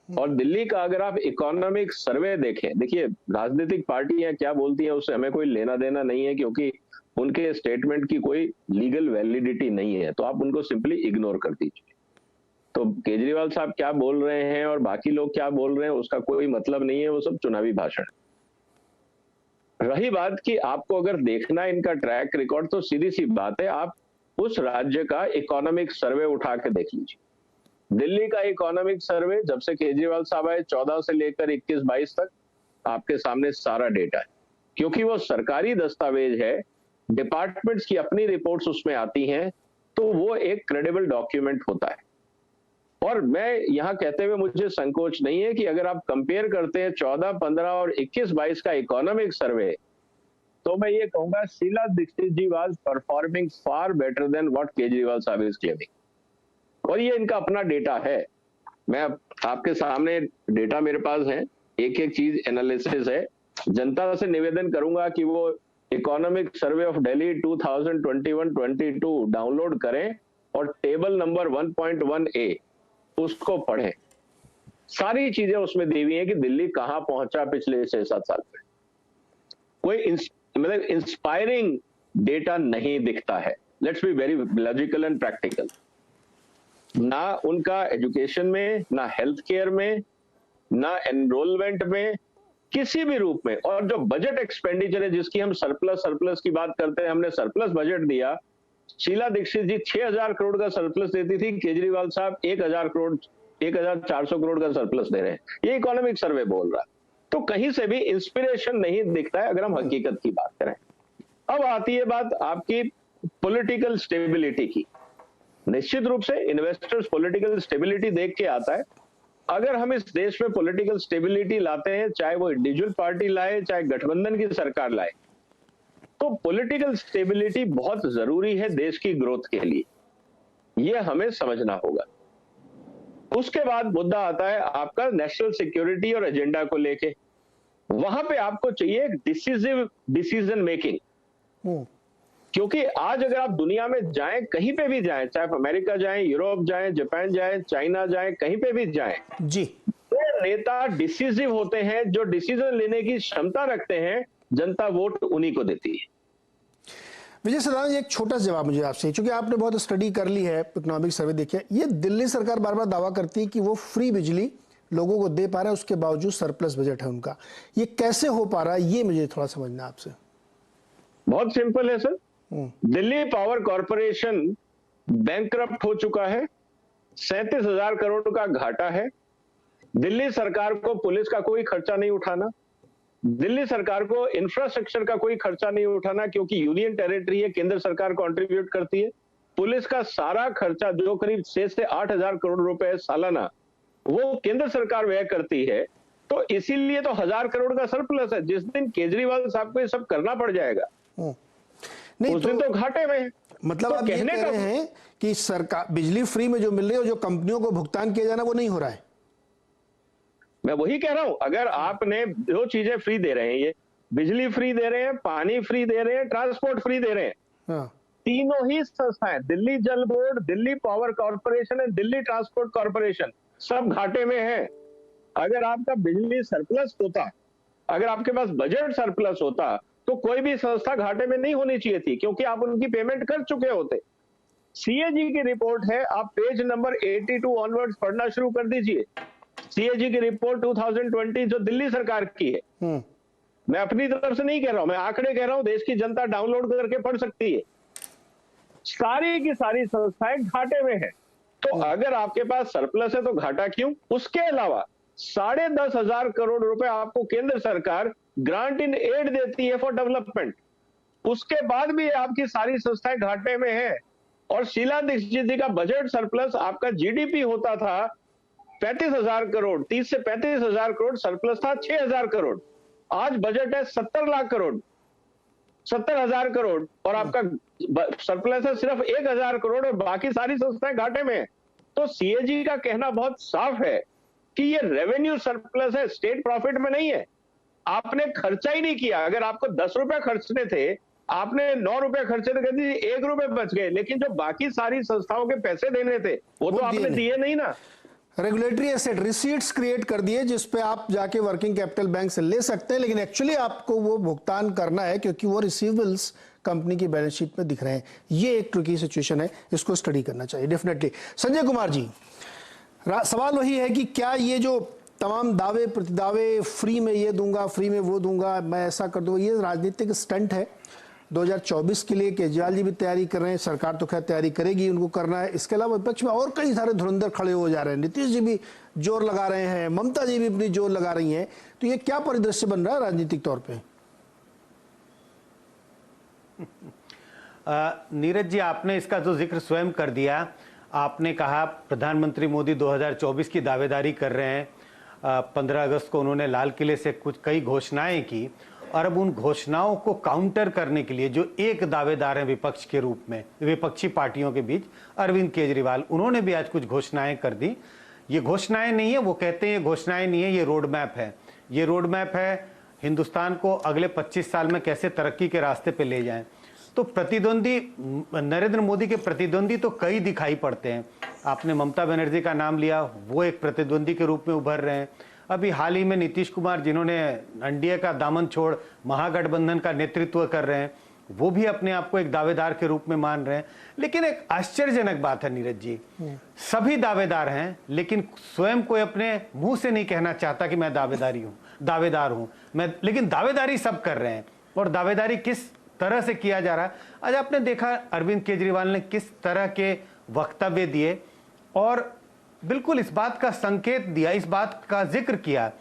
Speaker 7: और दिल्ली का अगर आप इकोनॉमिक सर्वे देखें, देखिए राजनीतिक पार्टियां क्या बोलती हैं उससे हमें कोई लेना देना नहीं है, क्योंकि उनके स्टेटमेंट की कोई लीगल वैलिडिटी नहीं है, तो आप उनको सिंपली इग्नोर कर दीजिए। तो केजरीवाल साहब क्या बोल रहे हैं और बाकी लोग क्या बोल रहे हैं उसका कोई मतलब नहीं है, वो सब चुनावी भाषण। रही बात कि आपको अगर देखना है इनका ट्रैक रिकॉर्ड, तो सीधी सी बात है, आप उस राज्य का इकोनॉमिक सर्वे उठा के देख लीजिए। दिल्ली का इकोनॉमिक सर्वे जब से केजरीवाल साहब आए 14 से लेकर 21-22 तक आपके सामने सारा डेटा है, क्योंकि वो सरकारी दस्तावेज है, डिपार्टमेंट्स की अपनी रिपोर्ट्स उसमें आती हैं, तो वो एक क्रेडिबल डॉक्यूमेंट होता है। और मैं यहां कहते हुए मुझे संकोच नहीं है कि अगर आप कंपेयर करते हैं 14, 15 और 21-22 का इकोनॉमिक सर्वे, तो मैं ये कहूंगा Sheila Dikshit ji was performing far better than what Kejriwal sahab is claiming. और ये इनका अपना डेटा है, मैं आपके सामने डेटा मेरे पास है, एक एक चीज एनालिसिस है। जनता से निवेदन करूंगा कि वो economic survey of Delhi 2021-22 download करें और टेबल नंबर 1.1A उसको पढ़ें। सारी चीजें उसमें दी हुई हैं कि दिल्ली कहां पहुंचा पिछले 6-7 साल में। कोई मतलब इंस्पायरिंग डेटा नहीं दिखता है। Let's be very logical and practical. ना उनका एजुकेशन में, ना हेल्थ केयर में, ना एनरोलमेंट में, किसी भी रूप में। और जो बजट एक्सपेंडिचर है जिसकी हम सरप्लस की बात करते हैं, हमने सरप्लस बजट दिया। शीला दीक्षित जी 6,000 करोड़ का सरप्लस देती थी, केजरीवाल साहब 1,400 करोड़ का सरप्लस दे रहे हैं। ये इकोनॉमिक सर्वे बोल रहा है। तो कहीं से भी इंस्पिरेशन नहीं दिखता है अगर हम हकीकत की बात करें। अब आती है बात आपकी पॉलिटिकल स्टेबिलिटी की। निश्चित रूप से इन्वेस्टर्स पॉलिटिकल स्टेबिलिटी देख के आता है। अगर हम इस देश में पॉलिटिकल स्टेबिलिटी लाते हैं, चाहे वो इंडिविजुअल पार्टी लाए, चाहे गठबंधन की सरकार लाए, तो पॉलिटिकल स्टेबिलिटी बहुत जरूरी है देश की ग्रोथ के लिए। यह हमें समझना होगा। उसके बाद मुद्दा आता है आपका नेशनल सिक्योरिटी और एजेंडा को लेके। वहां पे आपको चाहिए डिसिसिव डिसीजन मेकिंग, क्योंकि आज अगर आप दुनिया में जाएं, कहीं पे भी जाएं, चाहे अमेरिका जाएं, यूरोप जाएं, जापान जाएं, चाइना जाएं, कहीं पे भी जाएं जी, तो नेता डिसिसिव होते हैं। जो डिसीजन लेने की क्षमता रखते हैं, जनता वोट उन्हीं को देती है।
Speaker 1: विजय सदानंद जी, एक छोटा जवाब मुझे आपसे, क्योंकि आपने बहुत स्टडी कर ली है, इकोनॉमिक सर्वे देखिए। ये दिल्ली सरकार बार बार दावा करती है कि वो फ्री बिजली लोगों को दे पा रहा है, उसके बावजूद सरप्लस बजट है उनका। ये कैसे हो पा रहा है, ये मुझे थोड़ा समझना है आपसे।
Speaker 7: बहुत सिंपल है sir. Delhi power corporation bankrupt हो चुका है, 37,000 करोड़ का घाटा है। दिल्ली सरकार को पुलिस का कोई खर्चा नहीं उठाना, दिल्ली सरकार को इंफ्रास्ट्रक्चर का कोई खर्चा नहीं उठाना, क्योंकि यूनियन टेरिटरी है, केंद्र सरकार कंट्रीब्यूट करती है। पुलिस का सारा खर्चा जो करीब 6 से 8,000 करोड़ रुपए सालाना, वो केंद्र सरकार व्यय करती है। तो इसीलिए तो 1,000 करोड़ का सरप्लस है। जिस दिन केजरीवाल साहब को ये सब करना पड़ जाएगा,
Speaker 1: नहीं
Speaker 7: उस दिन तो घाटे में।
Speaker 1: मतलब
Speaker 7: तो
Speaker 1: आप ये कह रहे हैं कि सरकार बिजली फ्री में जो मिल रही है, जो कंपनियों को भुगतान किया जाना, वो नहीं हो रहा है।
Speaker 7: मैं वही कह रहा हूं, अगर आपने जो चीजें फ्री दे रहे हैं, ये बिजली फ्री दे रहे हैं, पानी फ्री दे रहे हैं, ट्रांसपोर्ट फ्री दे रहे हैं,
Speaker 1: हाँ।
Speaker 7: तीनों ही संस्थाएं, दिल्ली जल बोर्ड, दिल्ली पावर कॉर्पोरेशन और दिल्ली ट्रांसपोर्ट कॉर्पोरेशन, सब घाटे में है। अगर आपका बिजली सरप्लस होता, अगर आपके पास बजट सरप्लस होता, तो कोई भी संस्था घाटे में नहीं होनी चाहिए थी, क्योंकि आप उनकी पेमेंट कर चुके होते। सीएजी की रिपोर्ट है, आप पेज नंबर 82 ऑनवर्ड्स पढ़ना शुरू कर दीजिए। सीएजी की रिपोर्ट 2020 जो दिल्ली सरकार की है, मैं अपनी तरफ से नहीं कह रहा हूं, मैं आंकड़े कह रहा हूं, देश की जनता डाउनलोड करके पढ़ सकती है। सारी की सारी संस्थाएं घाटे में है। तो अगर आपके पास सरप्लस है तो घाटा क्यों? उसके अलावा 10,500 करोड़ रुपए आपको केंद्र सरकार ग्रांट इन एड देती है फॉर डेवलपमेंट। उसके बाद भी आपकी सारी संस्थाएं घाटे में है। और शीला दीक्षित जी का बजट सरप्लस, आपका जीडीपी होता था 35,000 करोड़, 30 से 35,000 करोड़ सरप्लस था 6,000 करोड़। आज बजट है 70 लाख करोड़, 70,000 करोड़, और आपका सरप्लस है सिर्फ 1,000 करोड़, और बाकी सारी संस्थाएं घाटे में है। तो सीएजी का कहना बहुत साफ है कि ये रेवेन्यू सरप्लस है, स्टेट प्रॉफिट में नहीं है। आपने खर्चा ही नहीं किया। अगर आपको 10 रुपए खर्चने थे, आपने 9 रुपए खर्चे थे, कहते 1 रुपए बच गए, लेकिन जो बाकी सारी संस्थाओं के पैसे देने थे वो तो आपने दिए नहीं ना।
Speaker 1: रेगुलेटरी एसेट रिसीट्स क्रिएट कर दिए, जिसपे आप जाके वर्किंग कैपिटल बैंक से ले सकते हैं, लेकिन एक्चुअली आपको वो भुगतान करना है, क्योंकि वो रिसीवेबल्स कंपनी की बैलेंस शीट में दिख रहे हैं। ये एक ट्रिकी सिचुएशन है, इसको स्टडी करना चाहिए डेफिनेटली। संजय कुमार जी, सवाल वही है कि क्या ये जो तमाम दावे प्रतिदावे, फ्री में ये दूंगा, फ्री में वो दूंगा, मैं ऐसा कर दूंगा, ये राजनीतिक स्टंट है 2024 के लिए? केजरीवाल जी भी तैयारी कर रहे हैं, सरकार तो खैर तैयारी करेगी, उनको करना है। इसके अलावा विपक्ष में और कई सारे धुरंधर खड़े हो जा रहे हैं, नीतीश जी भी जोर लगा रहे हैं, ममता जी भी अपनी जोर लगा रही हैं। तो ये क्या परिदृश्य बन रहा है राजनीतिक तौर पर?
Speaker 8: नीरज जी, आपने इसका जो जिक्र स्वयं कर दिया, आपने कहा प्रधानमंत्री मोदी 2024 की दावेदारी कर रहे हैं। 15 अगस्त को उन्होंने लाल किले से कई घोषणाएं की, और अब उन घोषणाओं को काउंटर करने के लिए जो एक दावेदार हैं विपक्ष के रूप में, विपक्षी पार्टियों के बीच, अरविंद केजरीवाल, उन्होंने भी आज कुछ घोषणाएं कर दी। ये घोषणाएं नहीं है, वो कहते हैं ये घोषणाएं नहीं है, ये रोड मैप है। ये रोड मैप है हिंदुस्तान को अगले 25 साल में कैसे तरक्की के रास्ते पे ले जाएं। तो प्रतिद्वंदी, नरेंद्र मोदी के प्रतिद्वंदी तो कई दिखाई पड़ते हैं। आपने ममता बनर्जी का नाम लिया, वो एक प्रतिद्वंदी के रूप में उभर रहे हैं। अभी हाल ही में नीतीश कुमार, जिन्होंने एनडीए का दामन छोड़ महागठबंधन का नेतृत्व कर रहे हैं, वो भी अपने आप को एक दावेदार के रूप में मान रहे हैं। लेकिन एक आश्चर्यजनक बात है नीरज जी, सभी दावेदार हैं, लेकिन स्वयं कोई अपने मुंह से नहीं कहना चाहता कि मैं दावेदार हूं मैं, लेकिन दावेदारी सब कर रहे हैं। और दावेदारी किस तरह से किया जा रहा है, आज आपने देखा अरविंद केजरीवाल ने किस तरह के वक्तव्य दिए, और बिल्कुल इस बात का संकेत दिया, इस बात का जिक्र किया।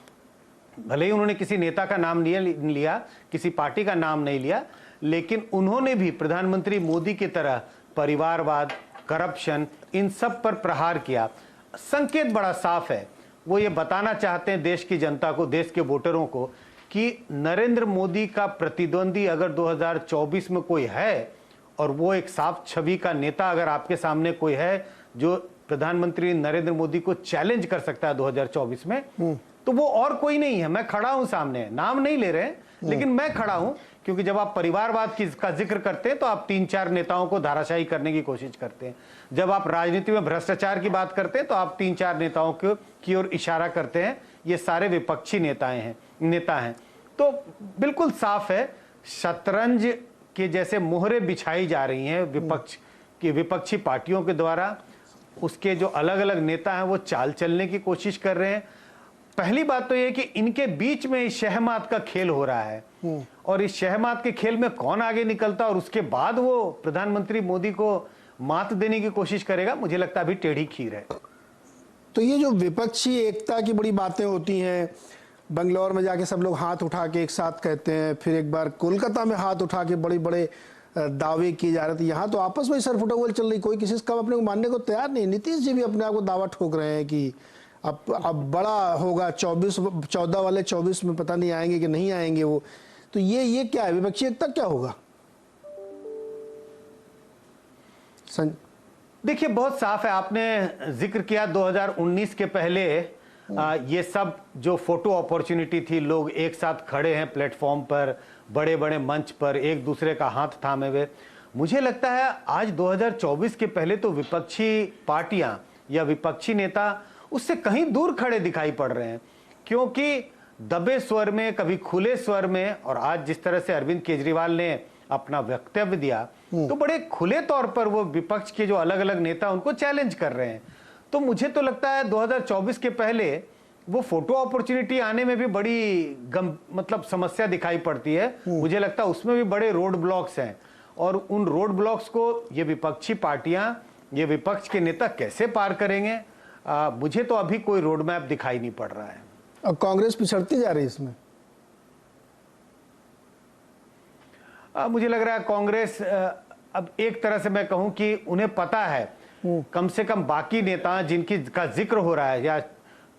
Speaker 8: भले ही उन्होंने किसी नेता का नाम लिया, किसी पार्टी का नाम नहीं लिया, लेकिन उन्होंने भी प्रधानमंत्री मोदी की तरह परिवारवाद, करप्शन, इन सब पर प्रहार किया। संकेत बड़ा साफ है, वो ये बताना चाहते हैं देश की जनता को, देश के वोटरों को, कि नरेंद्र मोदी का प्रतिद्वंदी अगर 2024 में कोई है, और वो एक साफ छवि का नेता अगर आपके सामने कोई है जो प्रधानमंत्री नरेंद्र मोदी को चैलेंज कर सकता है 2024 में, तो वो और कोई नहीं है। मैं खड़ा हूं सामने, नाम नहीं ले रहे, लेकिन मैं खड़ा हूं, क्योंकि जब आप परिवारवाद का जिक्र करते हैं तो आप 3-4 नेताओं को धाराशाही करने की कोशिश करते हैं। जब आप राजनीति में भ्रष्टाचार की बात करते हैं तो आप 3-4 नेताओं की ओर इशारा करते हैं। ये सारे विपक्षी नेता हैं। तो बिल्कुल साफ है, शतरंज के जैसे मोहरे बिछाई जा रही हैं विपक्षी पार्टियों के द्वारा। उसके जो अलग अलग नेता हैं वो चाल चलने की कोशिश कर रहे हैं। पहली बात तो ये कि इनके बीच में इस शहमात का खेल हो रहा है, और इस शहमात के खेल में कौन आगे निकलता और उसके बाद वो प्रधानमंत्री मोदी को मात देने की कोशिश करेगा, मुझे लगता है अभी टेढ़ी खीर है।
Speaker 1: तो ये जो विपक्षी एकता की बड़ी बातें होती हैं, बंगलौर में जाके सब लोग हाथ उठा के एक साथ कहते हैं, फिर एक बार कोलकाता में हाथ उठा के बड़े बड़े दावे किए जा रहे थे, यहाँ तो आपस में सरफुटबॉल चल रही, कोई किसी का अपने को मानने को तैयार नहीं। नीतीश जी भी अपने आप को दावा ठोक रहे हैं कि अब बड़ा होगा, 14 वाले 24 में पता नहीं आएंगे कि नहीं आएंगे वो। तो ये क्या है, विपक्षी एकता क्या होगा?
Speaker 8: देखिए, बहुत साफ है, आपने जिक्र किया 2019 के पहले ये सब जो फोटो अपॉर्चुनिटी थी, लोग एक साथ खड़े हैं प्लेटफॉर्म पर, बड़े बड़े मंच पर, एक दूसरे का हाथ थामे हुए। मुझे लगता है आज 2024 के पहले तो विपक्षी पार्टियां या विपक्षी नेता उससे कहीं दूर खड़े दिखाई पड़ रहे हैं, क्योंकि दबे स्वर में, कभी खुले स्वर में, और आज जिस तरह से अरविंद केजरीवाल ने अपना वक्तव्य दिया, तो बड़े खुले तौर पर वो विपक्ष के जो अलग अलग नेता उनको चैलेंज कर रहे हैं। तो मुझे तो लगता है 2024 के पहले वो फोटो अपॉर्चुनिटी आने में भी बड़ी मतलब समस्या दिखाई पड़ती है। मुझे लगता है उसमें भी बड़े रोड ब्लॉक्स हैं, और उन रोड ब्लॉक्स को ये विपक्षी पार्टियां, ये विपक्ष के नेता कैसे पार करेंगे, मुझे तो अभी कोई रोड मैप दिखाई नहीं पड़ रहा है।
Speaker 1: और कांग्रेस पिछड़ती जा रही है इसमें।
Speaker 8: मुझे लग रहा है कांग्रेस, अब एक तरह से मैं कहूं कि उन्हें पता है, कम से कम बाकी नेता जिनकी का जिक्र हो रहा है, या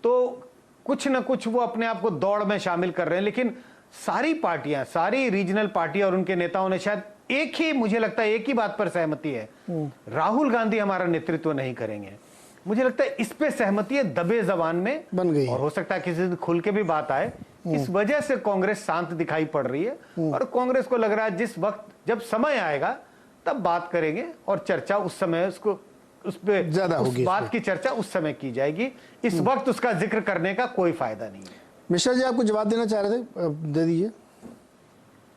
Speaker 8: तो कुछ न कुछ वो अपने आप को दौड़ में शामिल कर रहे हैं, लेकिन सारी पार्टियां, सारी रीजनल पार्टियां और उनके नेताओं ने शायद मुझे लगता है एक ही बात पर सहमति है, राहुल गांधी हमारा नेतृत्व नहीं करेंगे। मुझे लगता है इस पे सहमति है, दबे जबान में
Speaker 1: बन गई,
Speaker 8: और हो सकता है किसी दिन खुल के भी बात आए। इस वजह से कांग्रेस शांत दिखाई पड़ रही है, और कांग्रेस को लग रहा है जिस वक्त, जब समय आएगा तब बात करेंगे, और चर्चा उस समय उस बात की चर्चा उस समय की जाएगी। इस वक्त उसका जिक्र करने का कोई फायदा नहीं है।
Speaker 1: मिश्रा जी, आपको जवाब देना चाह रहे थे, दे दीजिए।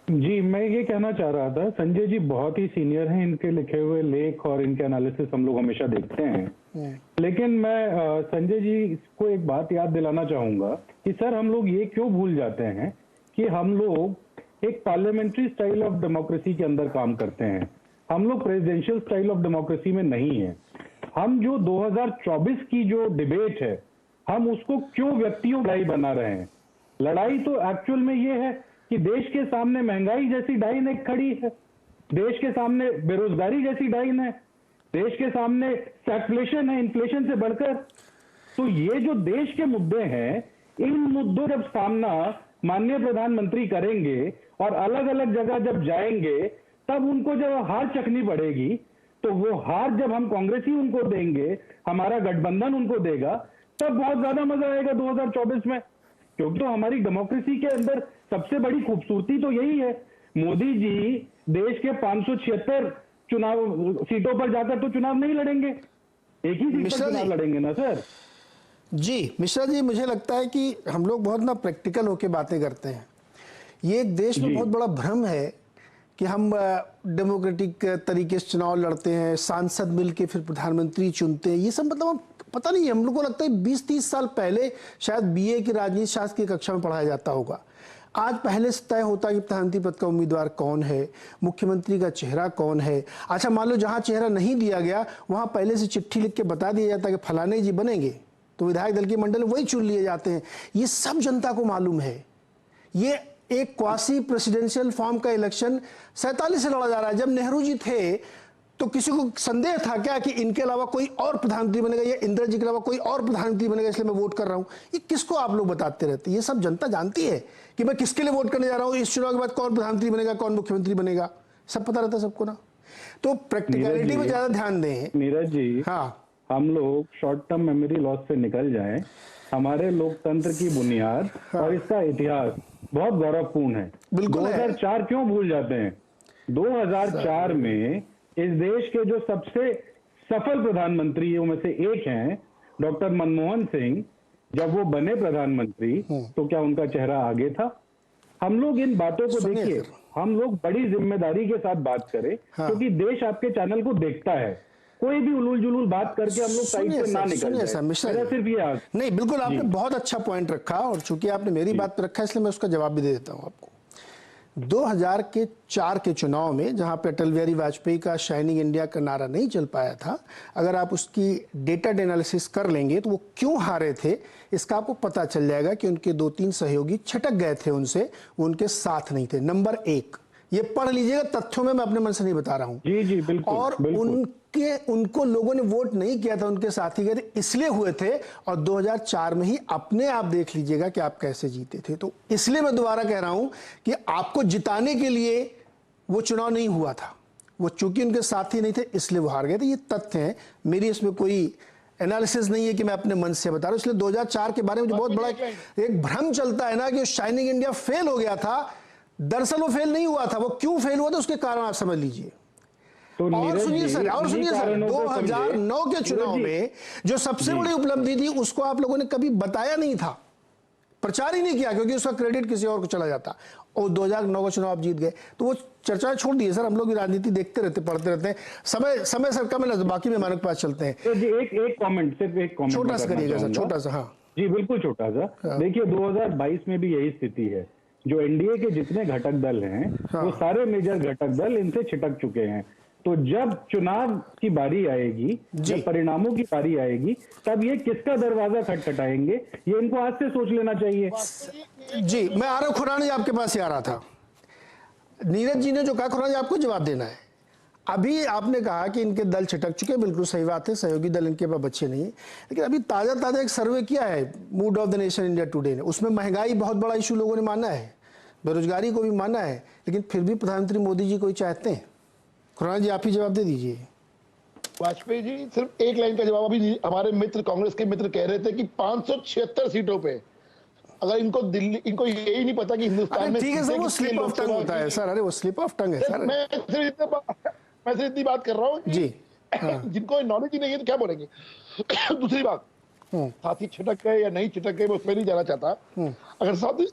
Speaker 6: जी, मैं ये कहना चाह रहा था, संजय जी बहुत ही सीनियर हैं, इनके लिखे हुए लेख और इनके एनालिसिस हम लोग हमेशा देखते हैं। लेकिन मैं संजय जी को एक बात याद दिलाना चाहूंगा कि सर हम लोग ये क्यों भूल जाते हैं कि हम लोग एक पार्लियामेंट्री स्टाइल ऑफ डेमोक्रेसी के अंदर काम करते हैं, हम लोग प्रेसिडेंशियल स्टाइल ऑफ डेमोक्रेसी में नहीं है। हम जो 2024 की जो डिबेट है, हम उसको क्यों व्यक्तियों लड़ाई बना रहे हैं? लड़ाई तो एक्चुअल में ये है कि देश के सामने महंगाई जैसी डाइन एक खड़ी है, देश के सामने बेरोजगारी जैसी डाइन है, देश के सामने स्टैगफ्लेशन है, इन्फ्लेशन से बढ़कर। तो ये जो देश के मुद्दे हैं, इन मुद्दों जब सामना माननीय प्रधानमंत्री करेंगे और अलग अलग जगह जब जाएंगे, तब उनको जब हार चखनी पड़ेगी, तो वो हार जब हम कांग्रेसी उनको देंगे, हमारा गठबंधन उनको देगा, तब बहुत ज्यादा मजा आएगा 2024 में। क्योंकि तो हमारी डेमोक्रेसी के अंदर सबसे बड़ी खूबसूरती तो यही है। मोदी जी देश के 576 चुनाव सीटों पर जाकर तो चुनाव नहीं लड़ेंगे, एक ही सीट पर चुनाव लड़ेंगे ना सर।
Speaker 1: जी मिश्रा जी, मुझे लगता है कि हम लोग बहुत ना प्रैक्टिकल होकर बातें करते हैं। ये एक देश में बहुत बड़ा भ्रम है कि हम डेमोक्रेटिक तरीके से चुनाव लड़ते हैं, सांसद मिलके फिर प्रधानमंत्री चुनते हैं। ये सब मतलब पता नहीं, हम लोग को लगता है 20-30 साल पहले शायद बीए की राजनीति शास्त्र की कक्षा में पढ़ाया जाता होगा। आज पहले से तय होता है कि प्रधानमंत्री पद का उम्मीदवार कौन है, मुख्यमंत्री का चेहरा कौन है। अच्छा मान लो जहां चेहरा नहीं दिया गया वहां पहले से चिट्ठी लिख के बता दिया जाता है कि फलाने जी बनेंगे, तो विधायक दल की मंडल वही चुन लिए जाते हैं। ये सब जनता को मालूम है। ये एक क्वासी प्रेसिडेंशियल फॉर्म का इलेक्शन 47 से लड़ा जा रहा है। जब नेहरू जी थे तो किसी को संदेह था क्या कि इनके अलावा कोई और प्रधानमंत्री बनेगा या इंदिरा जी के अलावा कोई और प्रधानमंत्री बनेगा, इसलिए मैं वोट कर रहा हूं? ये किसको आप लोग बताते रहते हैं? ये सब जनता जानती है कि मैं किसके लिए वोट करने जा रहा हूं, इस चुनाव के बाद कौन प्रधानमंत्री बनेगा, कौन मुख्यमंत्री बनेगा, सब पता रहता है सबको ना। तो प्रैक्टिकलिटी में ज्यादा ध्यान दें।
Speaker 6: नीरज जी,
Speaker 1: हाँ,
Speaker 6: हम लोग शॉर्ट टर्म मेमोरी लॉस से निकल जाएं। हमारे लोकतंत्र की बुनियाद और इसका इतिहास बहुत गौरवपूर्ण है।
Speaker 1: बिल्कुल
Speaker 6: 2004 क्यों भूल जाते हैं? 2004 में इस देश के जो सबसे सफल प्रधानमंत्रियों में से एक हैं डॉक्टर मनमोहन सिंह, जब वो बने प्रधानमंत्री तो क्या उनका चेहरा आगे था? हम लोग इन बातों को देखिए, हम लोग बड़ी जिम्मेदारी के साथ बात करें, क्योंकि देश आपके चैनल को देखता है। कोई भी उलूल जुलूल बात करके हम लोग साइड से ना निकल जाए। सिर्फ ये
Speaker 1: नहीं, बिल्कुल आपने बहुत अच्छा पॉइंट रखा, और चूंकि आपने मेरी बात पे रखा इसलिए मैं उसका जवाब भी दे देता हूं आपको। 2004 के चुनाव में जहां पे अटल बिहारी वाजपेयी का शाइनिंग इंडिया का नारा नहीं चल पाया था, अगर आप उसकी डेटा एनालिसिस कर लेंगे तो वो क्यों हारे थे इसका आपको पता चल जाएगा कि उनके 2-3 सहयोगी छटक गए थे उनसे, वो उनके साथ नहीं थे। नंबर 1, ये पढ़ लीजिएगा, तथ्यों में मैं अपने मन से नहीं बता रहा हूं।
Speaker 6: जी बिल्कुल।
Speaker 1: और
Speaker 6: बिल्कुल।
Speaker 1: उनको लोगों ने वोट नहीं किया था, उनके साथी गए थे, इसलिए हुए थे। और 2004 में ही अपने आप देख लीजिएगा कि आप कैसे जीते थे। तो इसलिए मैं दोबारा कह रहा हूं कि आपको जिताने के लिए वो चुनाव नहीं हुआ था, वो चूंकि उनके साथी नहीं थे इसलिए वो हार गए थे। ये तथ्य हैं, मेरी इसमें कोई एनालिसिस नहीं है कि मैं अपने मन से बता रहा हूं। इसलिए 2004 के बारे में जो बहुत बड़ा एक भ्रम चलता है ना कि शाइनिंग इंडिया फेल हो गया था, दरअसल वो फेल नहीं हुआ था। वो क्यों फेल हुआ था उसके कारण आप समझ लीजिए।
Speaker 6: तो
Speaker 1: और सुनिए सर, 2009 के चुनाव में जो सबसे बड़ी उपलब्धि थी उसको आप लोगों ने कभी बताया नहीं था, प्रचार ही नहीं किया, क्योंकि उसका क्रेडिट किसी और को चला जाता। और 2009 का चुनाव आप जीत गए तो वो चर्चा छोड़ दिए। सर हम लोग राजनीति देखते रहते, पढ़ते रहते हैं, समय सर कम है, बाकी मेहमानों के पास चलते हैं।
Speaker 6: तो जी एक कमेंट, सिर्फ एक कमेंट
Speaker 1: छोटा सा करिएगा सर, छोटा सा। हाँ
Speaker 6: जी बिल्कुल छोटा सा। देखिए 2022 में भी यही स्थिति है। जो एनडीए के जितने घटक दल हैं वो सारे मेजर घटक दल इनसे छिटक चुके हैं। तो जब चुनाव की बारी आएगी, जब परिणामों की बारी आएगी, तब ये किसका दरवाजा खटखटाएंगे, ये इनको आज से सोच लेना चाहिए।
Speaker 1: जी मैं आ रहा हूं, खुराना जी आपके पास ही आ रहा था। नीरज जी ने जो कहा, खुराना जी आपको जवाब देना है। अभी आपने कहा कि इनके दल छिटक चुके, बिल्कुल सही बात है, सहयोगी दल इनके पास बच्चे नहीं है। लेकिन अभी ताजा एक सर्वे किया है mood off the nation India today ने, उसमें महंगाई बहुत बड़ा इशू लोगों ने माना है, बेरोजगारी को भी माना है, लेकिन फिर भी प्रधानमंत्री मोदी जी को ही चाहते हैं। खुराना जी आप ही जवाब दे दीजिए।
Speaker 5: वाजपेयी जी सिर्फ एक लाइन का जवाब, अभी हमारे मित्र कांग्रेस के मित्र कह रहे थे कि 576 सीटों पे, अगर इनको दिल्ली, इनको यही नहीं पता कि हिंदुस्तान में
Speaker 1: ठीक है सर, वो स्लिप ऑफ टंग होता है सर। अरे वो स्लिप ऑफ टंग है सर।
Speaker 5: मैं सिर्फ इतनी बात कर रहा हूँ
Speaker 1: जी।
Speaker 5: जिनको नॉलेज ही नहीं है तो क्या बोलेंगे। दूसरी बात, साथी छिटक गए या नहीं छिटक गए मैं उसमें नहीं जाना चाहता। अगर साथी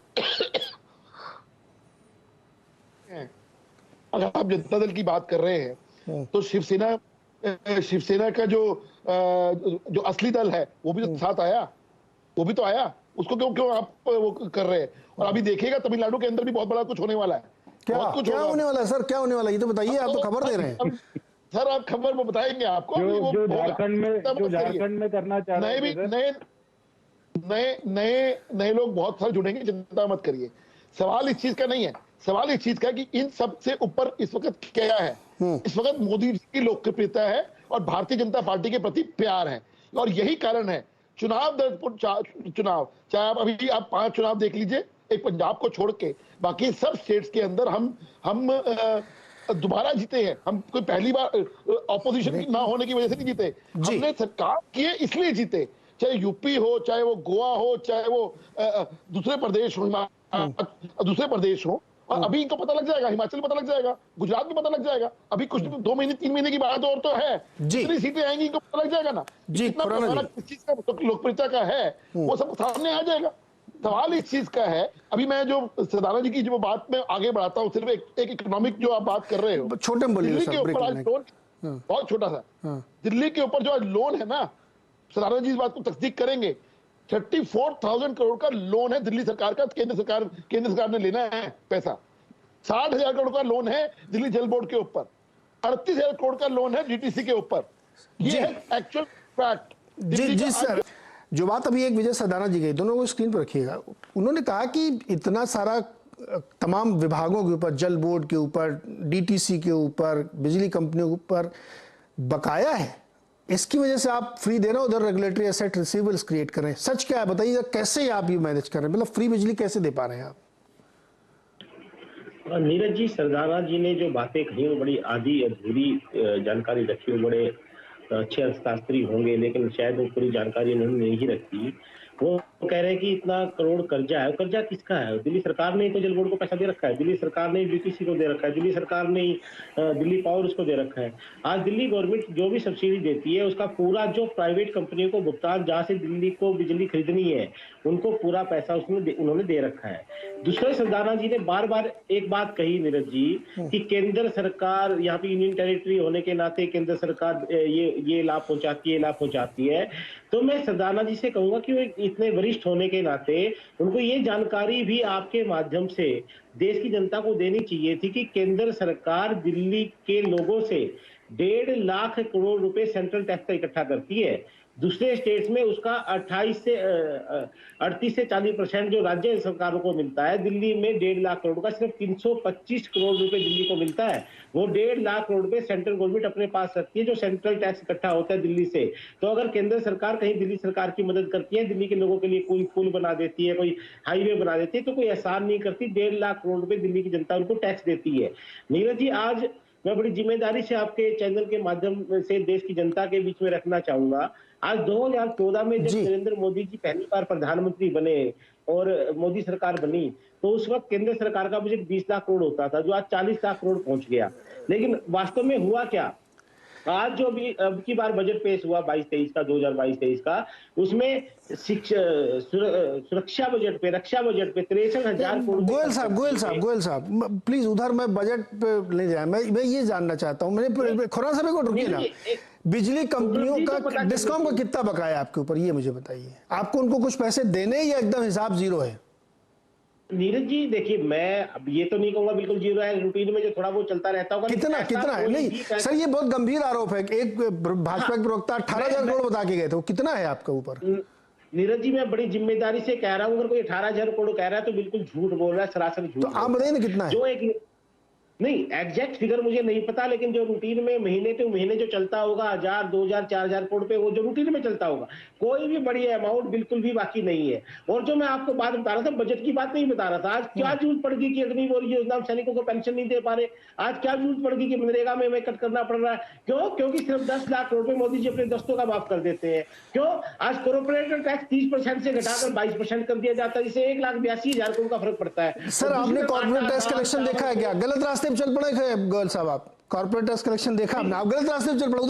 Speaker 5: अगर आप जनता दल की बात कर रहे हैं तो शिवसेना शिवसेना का जो असली दल है वो भी तो साथ आया, वो भी तो आया, उसको क्यों आप वो कर रहे हैं? और अभी देखिएगा तमिलनाडु के अंदर भी बहुत बड़ा कुछ होने वाला है।
Speaker 1: क्या होने वाला है सर, क्या होने वाला है ये तो बताइए, आप तो खबर दे रहे हैं।
Speaker 5: सर आप खबर वो बताएंगे आपको,
Speaker 6: जो झारखंड में करना चाह रहे हैं,
Speaker 5: नए लोग बहुत सारे जुड़ेंगे, चिंता मत करिए। सवाल इस चीज का नहीं है, सवाल इस चीज का है कि इन सबसे ऊपर इस वक्त क्या है। इस वक्त मोदी जी की लोकप्रियता है और भारतीय जनता पार्टी के प्रति प्यार है, और यही कारण है चुनाव चाहे आप 5 चुनाव देख लीजिए, एक पंजाब को छोड़ के बाकी सब स्टेट्स के अंदर हम दोबारा जीते हैं। हम कोई पहली बार ऑपोजिशन ना होने की वजह से नहीं जीते, हमने सरकार किए इसलिए जीते। चाहे यूपी हो, चाहे वो गोवा हो, चाहे वो दूसरे प्रदेश हो, और अभी इनको पता लग जाएगा, हिमाचल पता लग जाएगा, गुजरात में पता लग जाएगा। अभी कुछ 2 महीने 3 महीने की बात और तो है, कितनी सीटें आएंगी इनको पता लग जाएगा ना, कितना किस चीज का लोकप्रियता का है वो सब सामने आ जाएगा। सवाल इस चीज का है, अभी मैं जो सदानंद जी की जो बात में आगे बढ़ाता हूँ, सिर्फ एक इकोनॉमिक जो आप बात कर रहे हो,
Speaker 1: छोटे
Speaker 5: दिल्ली के ऊपर आज लोन बहुत छोटा सा, दिल्ली के ऊपर जो आज लोन है ना, सदानंद जी इस बात को तस्दीक करेंगे, 34,000 करोड़ का लोन है दिल्ली सरकार का, केंद्र सरकार ने लेना है पैसा। 60,000 करोड़ का लोन है दिल्ली जल बोर्ड के ऊपर, 38,000 करोड़ का लोन है डीटीसी के ऊपर। ये है एक्चुअल फैक्ट।
Speaker 1: जी सर, जो बात अभी एक विजय सदाना जी गई, दोनों को स्क्रीन पर रखिएगा। उन्होंने कहा कि इतना सारा तमाम विभागों के ऊपर, जल बोर्ड के ऊपर, डीटीसी के ऊपर, बिजली कंपनियों के ऊपर बकाया है, इसकी वजह से आप फ्री दे रहे हो, उधर रेगुलेटरी एसेट रिसीवेबल्स क्रिएट कर रहे हैं। सच क्या है बताइए, कैसे आप ये मैनेज कर रहे हैं, मतलब फ्री बिजली कैसे दे पा रहे हैं आप?
Speaker 4: नीरज जी, सरदाना जी ने जो बातें कही वो बड़ी आधी अधूरी जानकारी रखी, वो बड़े अच्छे अर्थशास्त्री होंगे, लेकिन शायद वो पूरी जानकारी उन्होंने नहीं रखी। वो कह रहे हैं कि इतना करोड़ कर्जा है, कर्जा किसका है? दिल्ली सरकार ने तो जल बोर्ड को पैसा दे रखा है, दिल्ली सरकार ने डीटीसी को दे रखा है, दिल्ली सरकार ने दिल्ली पावर उसको दे रखा है। आज दिल्ली गवर्नमेंट जो भी सब्सिडी देती है उसका पूरा जो प्राइवेट कंपनियों को भुगतान, जहां से दिल्ली को बिजली खरीदनी है, उनको पूरा पैसा उन्होंने दे रखा है। दूसरे सरदाना जी ने बार बार एक बात कही नीरज जी, कि केंद्र सरकार, यहाँ पे यूनियन टेरिटरी होने के नाते केंद्र सरकार ये लाभ पहुंचाती है। तो मैं सरदाना जी से कहूंगा कि वो इतने वरिष्ठ होने के नाते उनको ये जानकारी भी आपके माध्यम से देश की जनता को देनी चाहिए थी कि केंद्र सरकार दिल्ली के लोगों से 1.5 लाख करोड़ रुपए सेंट्रल टैक्स का इकट्ठा करती है। दूसरे स्टेट्स में उसका 38 से 40% जो राज्य सरकारों को मिलता है, दिल्ली में 1.5 लाख करोड़ का सिर्फ 325 करोड़ रुपए दिल्ली को मिलता है। वो 1.5 लाख करोड़ रुपए सेंट्रल गवर्नमेंट अपने पास रखती है, जो सेंट्रल टैक्स इकट्ठा होता है दिल्ली से। तो अगर केंद्र सरकार कहीं दिल्ली सरकार की मदद करती है, दिल्ली के लोगों के लिए कोई पुल बना देती है, कोई हाईवे बना देती है, तो कोई एहसान नहीं करती, 1.5 लाख करोड़ रुपए दिल्ली की जनता उनको टैक्स देती है। नीरज जी, आज मैं बड़ी जिम्मेदारी से आपके चैनल के माध्यम से देश की जनता के बीच में रखना चाहूंगा, आज 2014 में जब नरेंद्र मोदी जी पहली बार प्रधानमंत्री बने और मोदी सरकार बनी, तो उस वक्त केंद्र सरकार का बजट 20 लाख करोड़ होता था, जो आज 40 लाख करोड़ पहुंच गया। लेकिन वास्तव में हुआ क्या? आज जो भी अब की बार बजट पेश हुआ 22-23 का, 2022-23 का, उसमें सुरक्षा बजट पे, रक्षा बजट पे 63,000 करोड़।
Speaker 1: गोयल साहब प्लीज, उधर मैं बजट पे ले जाए, मैं ये जानना चाहता हूँ, मैंने खुराना साहब को रुकिए ना, बिजली कंपनियों का डिस्कॉम का कितना बकाया आपके ऊपर, ये मुझे बताइए। आपको उनको कुछ पैसे देने या एकदम हिसाब जीरो है?
Speaker 4: नीरज जी देखिए, मैं अब ये तो नहीं कहूंगा बिल्कुल जीरो है, रूटीन में जो थोड़ा वो चलता रहता होगा।
Speaker 1: कितना है? नहीं सर, ये बहुत गंभीर आरोप है। एक भाजपा के प्रवक्ता 18,000 करोड़ बता के गए थे, वो कितना है आपके ऊपर?
Speaker 4: नीरज जी, मैं बड़ी जिम्मेदारी से कह रहा हूँ, अगर कोई 18,000 करोड़ कह रहा है तो बिल्कुल झूठ बोल रहा है, सरासर झूठ।
Speaker 1: तो आप बताइए ना कितना है?
Speaker 4: जो एक नहीं एग्जैक्ट फिगर मुझे नहीं पता, लेकिन जो रूटीन में महीने टू महीने जो चलता होगा 1,000, 2,000, 4,000 करोड़ पे, वो जो रूटीन में चलता होगा, कोई भी बड़ी अमाउंट बिल्कुल भी बाकी नहीं है। और जो मैं आपको बात बता रहा था, बजट की बात नहीं बता रहा था, आज क्या जरूरत पड़ गई कि अग्निवीर योजना सैनिकों को पेंशन नहीं दे पा रहे? आज क्या जरूरत पड़ गई कि मनरेगा में कट करना पड़ रहा है? क्यों? क्योंकि सिर्फ 10 लाख करोड़ रुपए मोदी जी अपने दोस्तों का माफ कर देते हैं। क्यों? आज कॉर्पोरेट टैक्स 30% से घटाकर 22% कर दिया जाता है, जिससे 1,82,000 करोड़ का फर्क पड़ता है।
Speaker 1: सर, आपने कॉर्पोरेट टैक्स कलेक्शन देखा है क्या? गलत रास्ते पे चल पड़े गोयल साहब, आप कॉर्पोरेट टैक्स कलेक्शन देखा आपने? आप गलत रास्ते पे चल पड़े,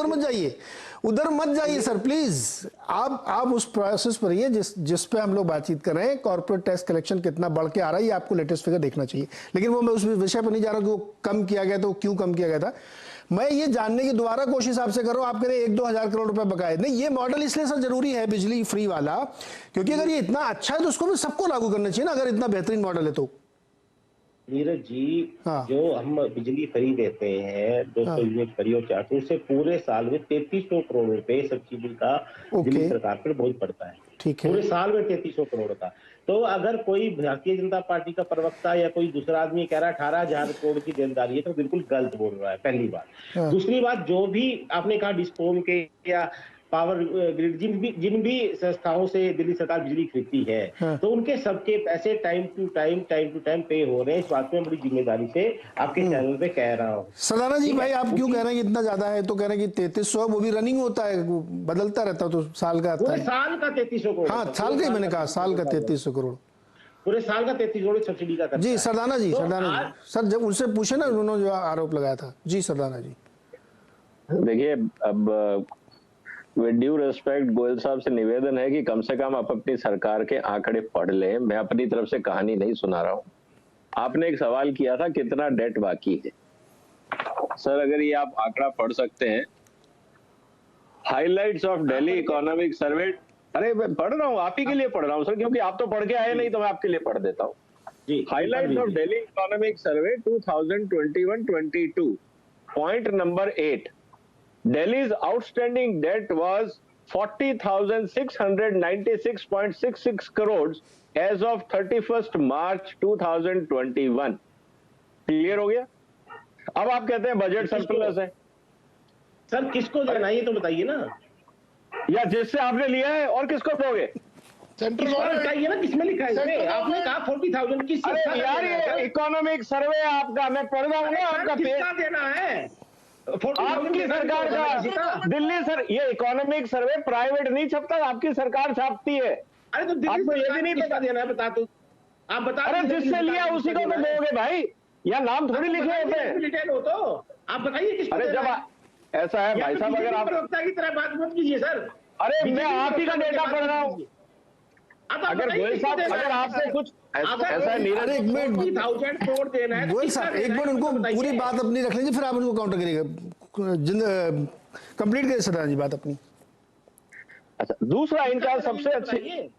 Speaker 1: उधर मत जाइए सर प्लीज। आप उस प्रोसेस पर रहिए जिस पे हम लोग बातचीत कर रहे हैं। कॉर्पोरेट टैक्स कलेक्शन कितना बढ़ के आ रहा है, ये आपको लेटेस्ट फिगर देखना चाहिए। लेकिन वो मैं उस विषय पर नहीं जा रहा कि वो कम किया गया तो क्यों कम किया गया था। मैं ये जानने की दोबारा कोशिश आपसे कर रहा हूं, आप कह रहे 1-2 हजार करोड़ रुपए बकाए। नहीं, ये मॉडल इसलिए सर जरूरी है बिजली फ्री वाला, क्योंकि अगर ये इतना अच्छा है तो उसको भी सबको लागू करना चाहिए ना, अगर इतना बेहतरीन मॉडल है तो।
Speaker 4: नीरज जी,
Speaker 1: हाँ।
Speaker 4: जो हम बिजली फ्री देते हैं 200 यूनिट फ्री और 400, उससे पूरे साल में 3300 करोड़ रुपए सब्सिडी का दिल्ली सरकार पर बोझ पड़ता है।
Speaker 1: ठीक है,
Speaker 4: पूरे साल में 3300 करोड़ का। तो अगर कोई भारतीय जनता पार्टी का प्रवक्ता या कोई दूसरा आदमी कह रहा है 18,000 करोड़ की देनदारी है, तो बिल्कुल गलत बोल रहा है, पहली बात। दूसरी बात, जो भी आपने कहा डिस्कॉम के या पावर ग्रिड जिन भी संस्थाओं से दिल्ली सरकार बिजली खरीदती है, तो उनके सबके पैसे टाइम टू टाइम पे हो रहे हैं। इस बात में बड़ी जिम्मेदारी से आपके चैनल पे कह रहा हूँ।
Speaker 1: सरदाना जी भाई, आप क्यों कह रहे हैं कि इतना ज्यादा है? तो कह रहे हैं कि 3300, वो भी रनिंग होता है, बदलता रहता है, तो साल का आता है।
Speaker 4: साल का 3300 करोड़।
Speaker 1: हाँ, साल का ही मैंने कहा, साल का 3300 करोड़,
Speaker 4: पूरे साल का 33 करोड़ सब्सिडी का।
Speaker 1: जी सरदाना जी, सरदाना जी सर, जब उनसे पूछे ना, उन्होंने जो आरोप लगाया था। जी सरदाना जी।
Speaker 7: देखिए, अब विद ड्यू रेस्पेक्ट, गोयल साहब से निवेदन है कि कम से कम आप अपनी सरकार के आंकड़े पढ़ लें। मैं अपनी तरफ से कहानी नहीं सुना रहा हूं। आपने एक सवाल किया था कितना डेट बाकी है। सर, अगर ये आप आंकड़ा पढ़ सकते हैं, highlights of Delhi economic survey. अरे मैं पढ़ रहा हूँ, आप ही के लिए पढ़ रहा हूँ सर, क्योंकि आप तो पढ़ के आए नहीं, तो मैं आपके लिए पढ़ देता हूँ। Highlights of Delhi economic survey 2021-22, point number 8, Delhi's outstanding debt was 40,696.66 crores as of 31st March 2021। Clear हो गया? अब आप कहते हैं बजट सरप्लस है।
Speaker 4: सर, किसको देना ये तो बताइए ना,
Speaker 7: या जिससे आपने लिया है, और किसको दोगे?
Speaker 5: सेंट्रल
Speaker 4: गवर्नमेंट बताइए ना किसमें लिखा है। आपने कहा 40,000 किस
Speaker 7: यार, ये इकोनॉमिक सर्वे आपका मैं पढ़ रहा हूँ ना, आपका
Speaker 4: किसका देना है?
Speaker 7: आपकी सरकार का। दिल्ली सर, ये इकोनॉमिक सर्वे प्राइवेट नहीं छपता, आपकी सरकार छापती है।
Speaker 4: अरे तो दिल्ली
Speaker 7: आपको ये भी नहीं पता
Speaker 4: देना है, बता दो, आप बता।
Speaker 7: अरे जिससे लिया उसी को तो दोगे भाई, या नाम थोड़ी लिखे होते हैं।
Speaker 4: डिटेल हो तो आप बताइए किसको।
Speaker 7: अरे जब ऐसा है भाई साहब, अगर आप
Speaker 4: प्रवक्ता की तरह बात मत कीजिए सर।
Speaker 7: अरे मैं आप ही का डेटा पढ़ रहा हूँ। अगर गोयल साहब, अगर आपसे कुछ ऐसा है, नीरज,
Speaker 1: एक मिनट
Speaker 4: 40,000 करोड़ देना है,
Speaker 1: गोयल साहब, एक मिनट उनको पूरी बात अपनी रख लीजिए, फिर आप उनको काउंटर करिएगा। कंप्लीट करिए सरदार जी बात अपनी।
Speaker 7: अच्छा, दूसरा इनका सबसे अच्छी,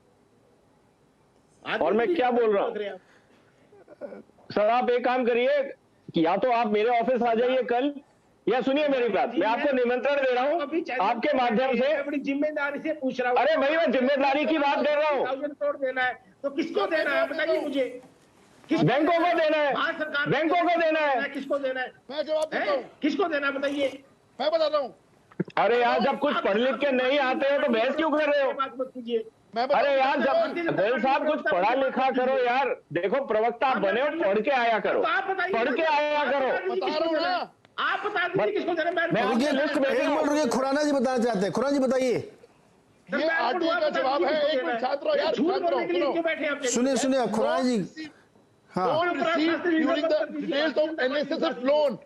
Speaker 7: और मैं क्या बोल रहा हूँ सर, आप एक काम करिए कि या तो आप मेरे ऑफिस आ जाइए कल, या सुनिए मेरी बात, मैं आपको निमंत्रण दे रहा हूँ आपके माध्यम से।
Speaker 4: बड़ी जिम्मेदारी से पूछ रहा हूँ।
Speaker 7: अरे भाई, मैं जिम्मेदारी की बात कर रहा हूँ।
Speaker 4: 1,000 करोड़ देना है तो किसको देना है बताइए मुझे।
Speaker 7: बैंकों को देना है, बैंकों को देना है,
Speaker 4: किसको देना है?
Speaker 5: मैं जवाब देता हूँ,
Speaker 4: किसको देना है बताइए।
Speaker 5: मैं बताता हूँ।
Speaker 7: अरे यार, जब कुछ पढ़ लिख के नहीं आते हो तो बहस क्यों कर रहे हो?
Speaker 4: बात मत कीजिए।
Speaker 7: अरे यार, जब गोयल साहब कुछ पढ़ा लिखा करो यार। देखो, प्रवक्ता आप बने हो, पढ़ के आया करो, पढ़ के आया करो।
Speaker 5: बता रहा हूँ ना,
Speaker 4: आप बता दीजिए किसको देना है।
Speaker 7: मैं उनकी लिस्ट में
Speaker 1: एक मिनट रुकिए, खुराना जी बताना चाहते हैं। खुराना जी बताइए।
Speaker 5: ये आरटीआई का जवाब है। एक मिनट छात्र यार,
Speaker 1: सुनिए सुनिए खुराना जी। हाँ,
Speaker 5: don't receive during the details of NSSF loan,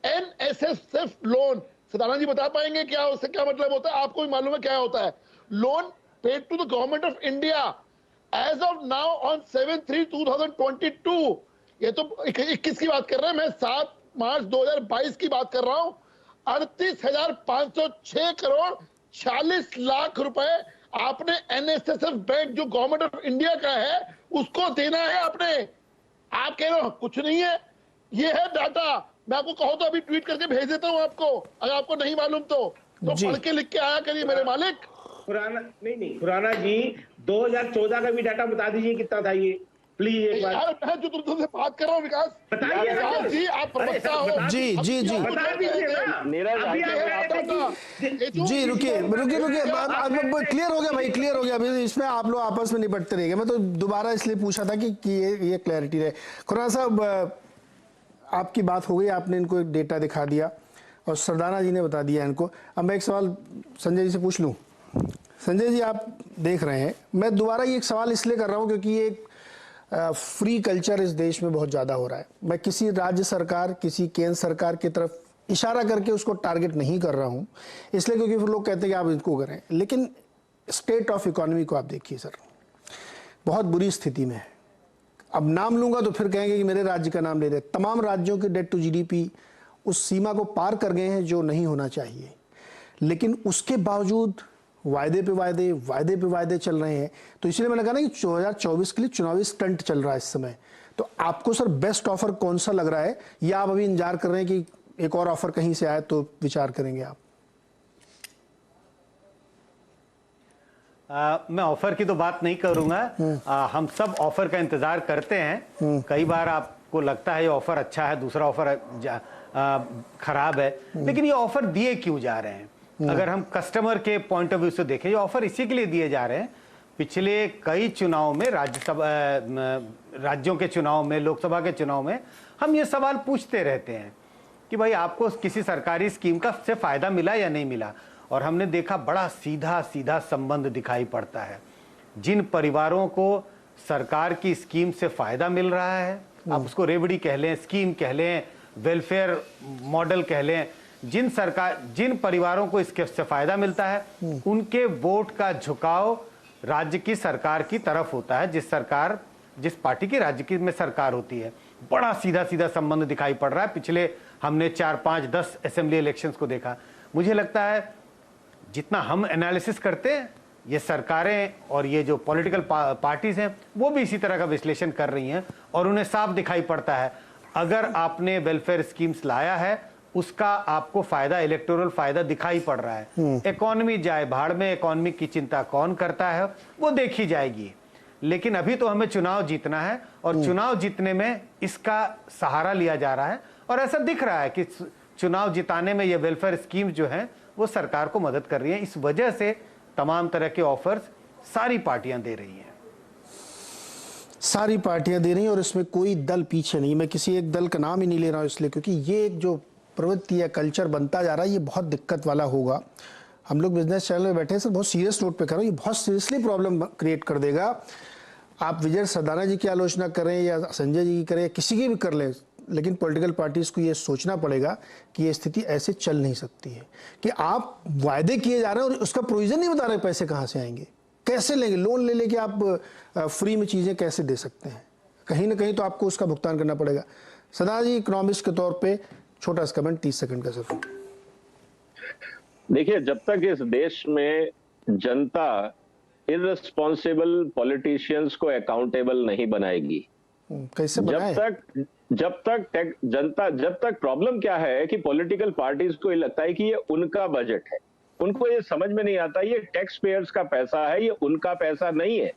Speaker 5: NSSF loan। Sadanand ji बता पाएंगे क्या उससे क्या मतलब होता है? आपको भी मालूम है क्या होता है? Loan paid to the government of India as of now on 7/3/2022। ये तो 21 की बात कर रहे हैं, मैं 7 मार्च 2022 की बात कर रहा हूं। 38,506 करोड़ 40 लाख रुपए आपने एनएसएसएफ बैंक जो गवर्नमेंट ऑफ इंडिया का है उसको देना है आपने। आप कह रहे हो कुछ नहीं है, ये है डाटा। मैं आपको कहो तो अभी ट्वीट करके भेज देता हूं आपको, अगर आपको नहीं मालूम तो पढ़ के लिख के आया करिए मेरे मालिक।
Speaker 4: खुराना नहीं खुराना जी, 2014 का भी डाटा बता दीजिए कितना था ये प्लीज एक बार।
Speaker 5: यार मैं जो तुमसे बात कर रहा हूँ विकास,
Speaker 4: बताइए
Speaker 5: विकास जी आप प्रवक्ता हो।
Speaker 1: जी जी जी
Speaker 4: बता दीजिए ना।
Speaker 1: जी रुकिए रुकिए रुकिए, क्लियर हो गया भाई, क्लियर हो गया। अभी इसमें आप लोग आपस में निपटते रहेंगे। मैं तो दोबारा इसलिए पूछा था कि ये क्लैरिटी रहे। खुराना साहब, आपकी बात हो गई, आपने इनको एक डेटा दिखा दिया और सरदाना जी ने बता दिया इनको। अब मैं एक सवाल संजय जी से पूछ लूँ। संजय जी, आप देख रहे हैं, मैं दोबारा ये एक सवाल इसलिए कर रहा हूँ क्योंकि ये फ्री कल्चर इस देश में बहुत ज़्यादा हो रहा है। मैं किसी राज्य सरकार, किसी केंद्र सरकार की तरफ इशारा करके उसको टारगेट नहीं कर रहा हूँ, इसलिए क्योंकि फिर लोग कहते हैं कि आप इसको करें। लेकिन स्टेट ऑफ इकोनॉमी को आप देखिए सर, बहुत बुरी स्थिति में है। अब नाम लूंगा तो फिर कहेंगे कि मेरे राज्य का नाम ले रहे। तमाम राज्यों की डेट टू जीडीपी उस सीमा को पार कर गए हैं जो नहीं होना चाहिए। लेकिन उसके बावजूद वायदे पे वायदे चल रहे हैं। तो इसलिए मैंने कहा ना कि 2024 के लिए चुनावी स्टंट चल रहा है इस समय। तो आपको सर बेस्ट ऑफर कौन सा लग रहा है, या आप अभी इंतजार कर रहे हैं कि एक और ऑफर कहीं से आए तो विचार करेंगे आप?
Speaker 8: मैं ऑफर की तो बात नहीं करूंगा। हम सब ऑफर का इंतजार करते हैं। कई बार आपको लगता है ये ऑफर अच्छा है, दूसरा ऑफर खराब है, लेकिन ये ऑफर दिए क्यों जा रहे हैं? अगर हम कस्टमर के पॉइंट ऑफ व्यू से देखें, ये ऑफर इसी के लिए दिए जा रहे हैं। पिछले कई चुनाव में, राज्यों के चुनाव में, लोकसभा के चुनाव में हम ये सवाल पूछते रहते हैं कि भाई आपको किसी सरकारी स्कीम का से फायदा मिला या नहीं मिला। और हमने देखा बड़ा सीधा सीधा संबंध दिखाई पड़ता है। जिन परिवारों को सरकार की स्कीम से फायदा मिल रहा है, आप उसको रेवड़ी कह लें, स्कीम कह लें, वेलफेयर मॉडल कह लें, जिन परिवारों को इसके से फायदा मिलता है, उनके वोट का झुकाव राज्य की सरकार की तरफ होता है, जिस पार्टी की राज्य की में सरकार होती है। बड़ा सीधा सीधा संबंध दिखाई पड़ रहा है। पिछले हमने 4, 5, 10 असेंबली इलेक्शंस को देखा। मुझे लगता है जितना हम एनालिसिस करते हैं, ये सरकारें और ये जो पॉलिटिकल पार्टीज हैं वो भी इसी तरह का विश्लेषण कर रही हैं, और उन्हें साफ दिखाई पड़ता है अगर आपने वेलफेयर स्कीम्स लाया है उसका आपको फायदा, इलेक्टोरल फायदा दिखाई पड़ रहा है। इकोनॉमी जाए भाड़ में, इकोनॉमी की चिंता कौन करता है वो देखी जाएगी। लेकिन अभी तो हमें चुनाव जीतना है, और चुनाव जीतने में इसका सहारा लिया जा रहा है, और ऐसा दिख रहा है कि चुनाव जिताने में ये वेलफेयर स्कीम जो है वो सरकार को मदद कर रही है। इस वजह से तमाम तरह के ऑफर्स सारी पार्टियां दे रही हैं।
Speaker 1: सारी पार्टियां दे रही हैं, और इसमें कोई दल पीछे नहीं। मैं किसी एक दल का नाम ही नहीं ले रहा हूं इसलिए क्योंकि ये एक जो प्रवृत्ति या कल्चर बनता जा रहा है ये बहुत दिक्कत वाला होगा। हम लोग बिजनेस चैनल में बैठे हैं सर, बहुत सीरियस नोट पे कर रहे हैं, ये बहुत सीरियसली प्रॉब्लम क्रिएट कर देगा। आप विजय सरदाना जी की आलोचना करें या संजय जी की करें, किसी की भी कर लें, लेकिन पॉलिटिकल पार्टीज को ये सोचना पड़ेगा कि ये स्थिति ऐसे चल नहीं सकती है कि आप वायदे किए जा रहे हैं और उसका प्रोविजन नहीं बता रहे पैसे कहाँ से आएंगे, कैसे लेंगे, लोन ले लेके आप फ्री में चीज़ें कैसे दे सकते हैं। कहीं ना कहीं तो आपको उसका भुगतान करना पड़ेगा। सरदाना जी, इकोनॉमिस्ट के तौर पे छोटा सा कमेंट, 30 सेकंड का सर।
Speaker 7: देखिए, जब तक इस देश में जनता इररिस्पॉन्सिबल पॉलिटिशियंस को अकाउंटेबल नहीं बनाएगी,
Speaker 1: कैसे बनाए?
Speaker 7: जब तक प्रॉब्लम क्या है कि पॉलिटिकल पार्टीज को ये लगता है कि ये उनका बजट है, उनको ये समझ में नहीं आता ये टैक्स पेयर्स का पैसा है, ये उनका पैसा नहीं है।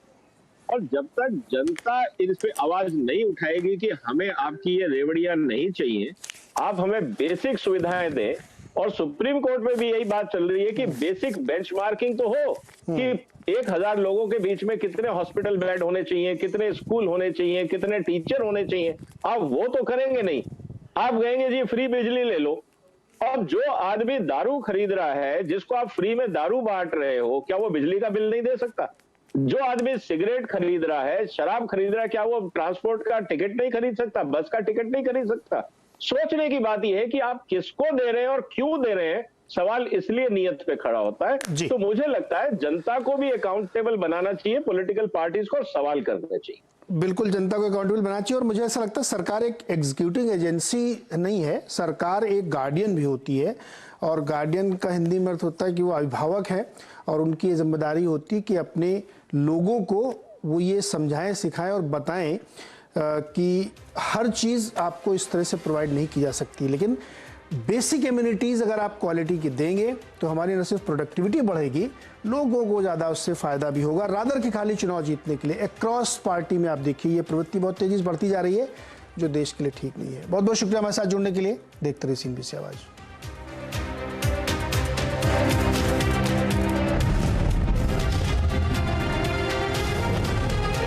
Speaker 7: और जब तक जनता इस पे आवाज नहीं उठाएगी कि हमें आपकी ये रेवड़ियां नहीं चाहिए, आप हमें बेसिक सुविधाएं दें। और सुप्रीम कोर्ट में भी यही बात चल रही है कि बेसिक बेंचमार्किंग तो हो कि 1000 लोगों के बीच में कितने हॉस्पिटल बेड होने चाहिए, कितने स्कूल होने चाहिए, कितने टीचर होने चाहिए। आप वो तो करेंगे नहीं, आप कहेंगे जी फ्री बिजली ले लो। अब जो आदमी दारू खरीद रहा है, जिसको आप फ्री में दारू बांट रहे हो, क्या वो बिजली का बिल नहीं दे सकता? जो आदमी सिगरेट खरीद रहा है, शराब खरीद रहा है, क्या वो ट्रांसपोर्ट का टिकट नहीं खरीद सकता, बस का टिकट नहीं खरीद सकता? सोचने की बात यह है कि आप किसको दे रहे हैं और क्यों दे रहे हैं। सवाल इसलिए नियत पे खड़ा होता है। तो मुझे लगता है जनता को भी अकाउंटेबल बनाना चाहिए, पॉलिटिकल पार्टीज को सवाल करना चाहिए।
Speaker 1: बिल्कुल, जनता को अकाउंटेबल बनाना चाहिए। और मुझे ऐसा लगता है सरकार एक एग्जीक्यूटिव एजेंसी नहीं है, सरकार एक गार्डियन भी होती है। और गार्डियन का हिंदी में अर्थ होता है कि वो अभिभावक है, और उनकी ये जिम्मेदारी होती है कि अपने लोगों को वो ये समझाएं, सिखाएं और बताएं कि हर चीज़ आपको इस तरह से प्रोवाइड नहीं की जा सकती। लेकिन बेसिक एम्यूनिटीज़ अगर आप क्वालिटी की देंगे तो हमारी न सिर्फ प्रोडक्टिविटी बढ़ेगी, लोगों को ज़्यादा उससे फ़ायदा भी होगा। रादर कि खाली चुनाव जीतने के लिए अक्रॉस पार्टी में आप देखिए ये प्रवृत्ति बहुत तेज़ी से बढ़ती जा रही है, जो देश के लिए ठीक नहीं है। बहुत बहुत शुक्रिया हमारे साथ जुड़ने के लिए। देखते रहिए CNBC आवाज़।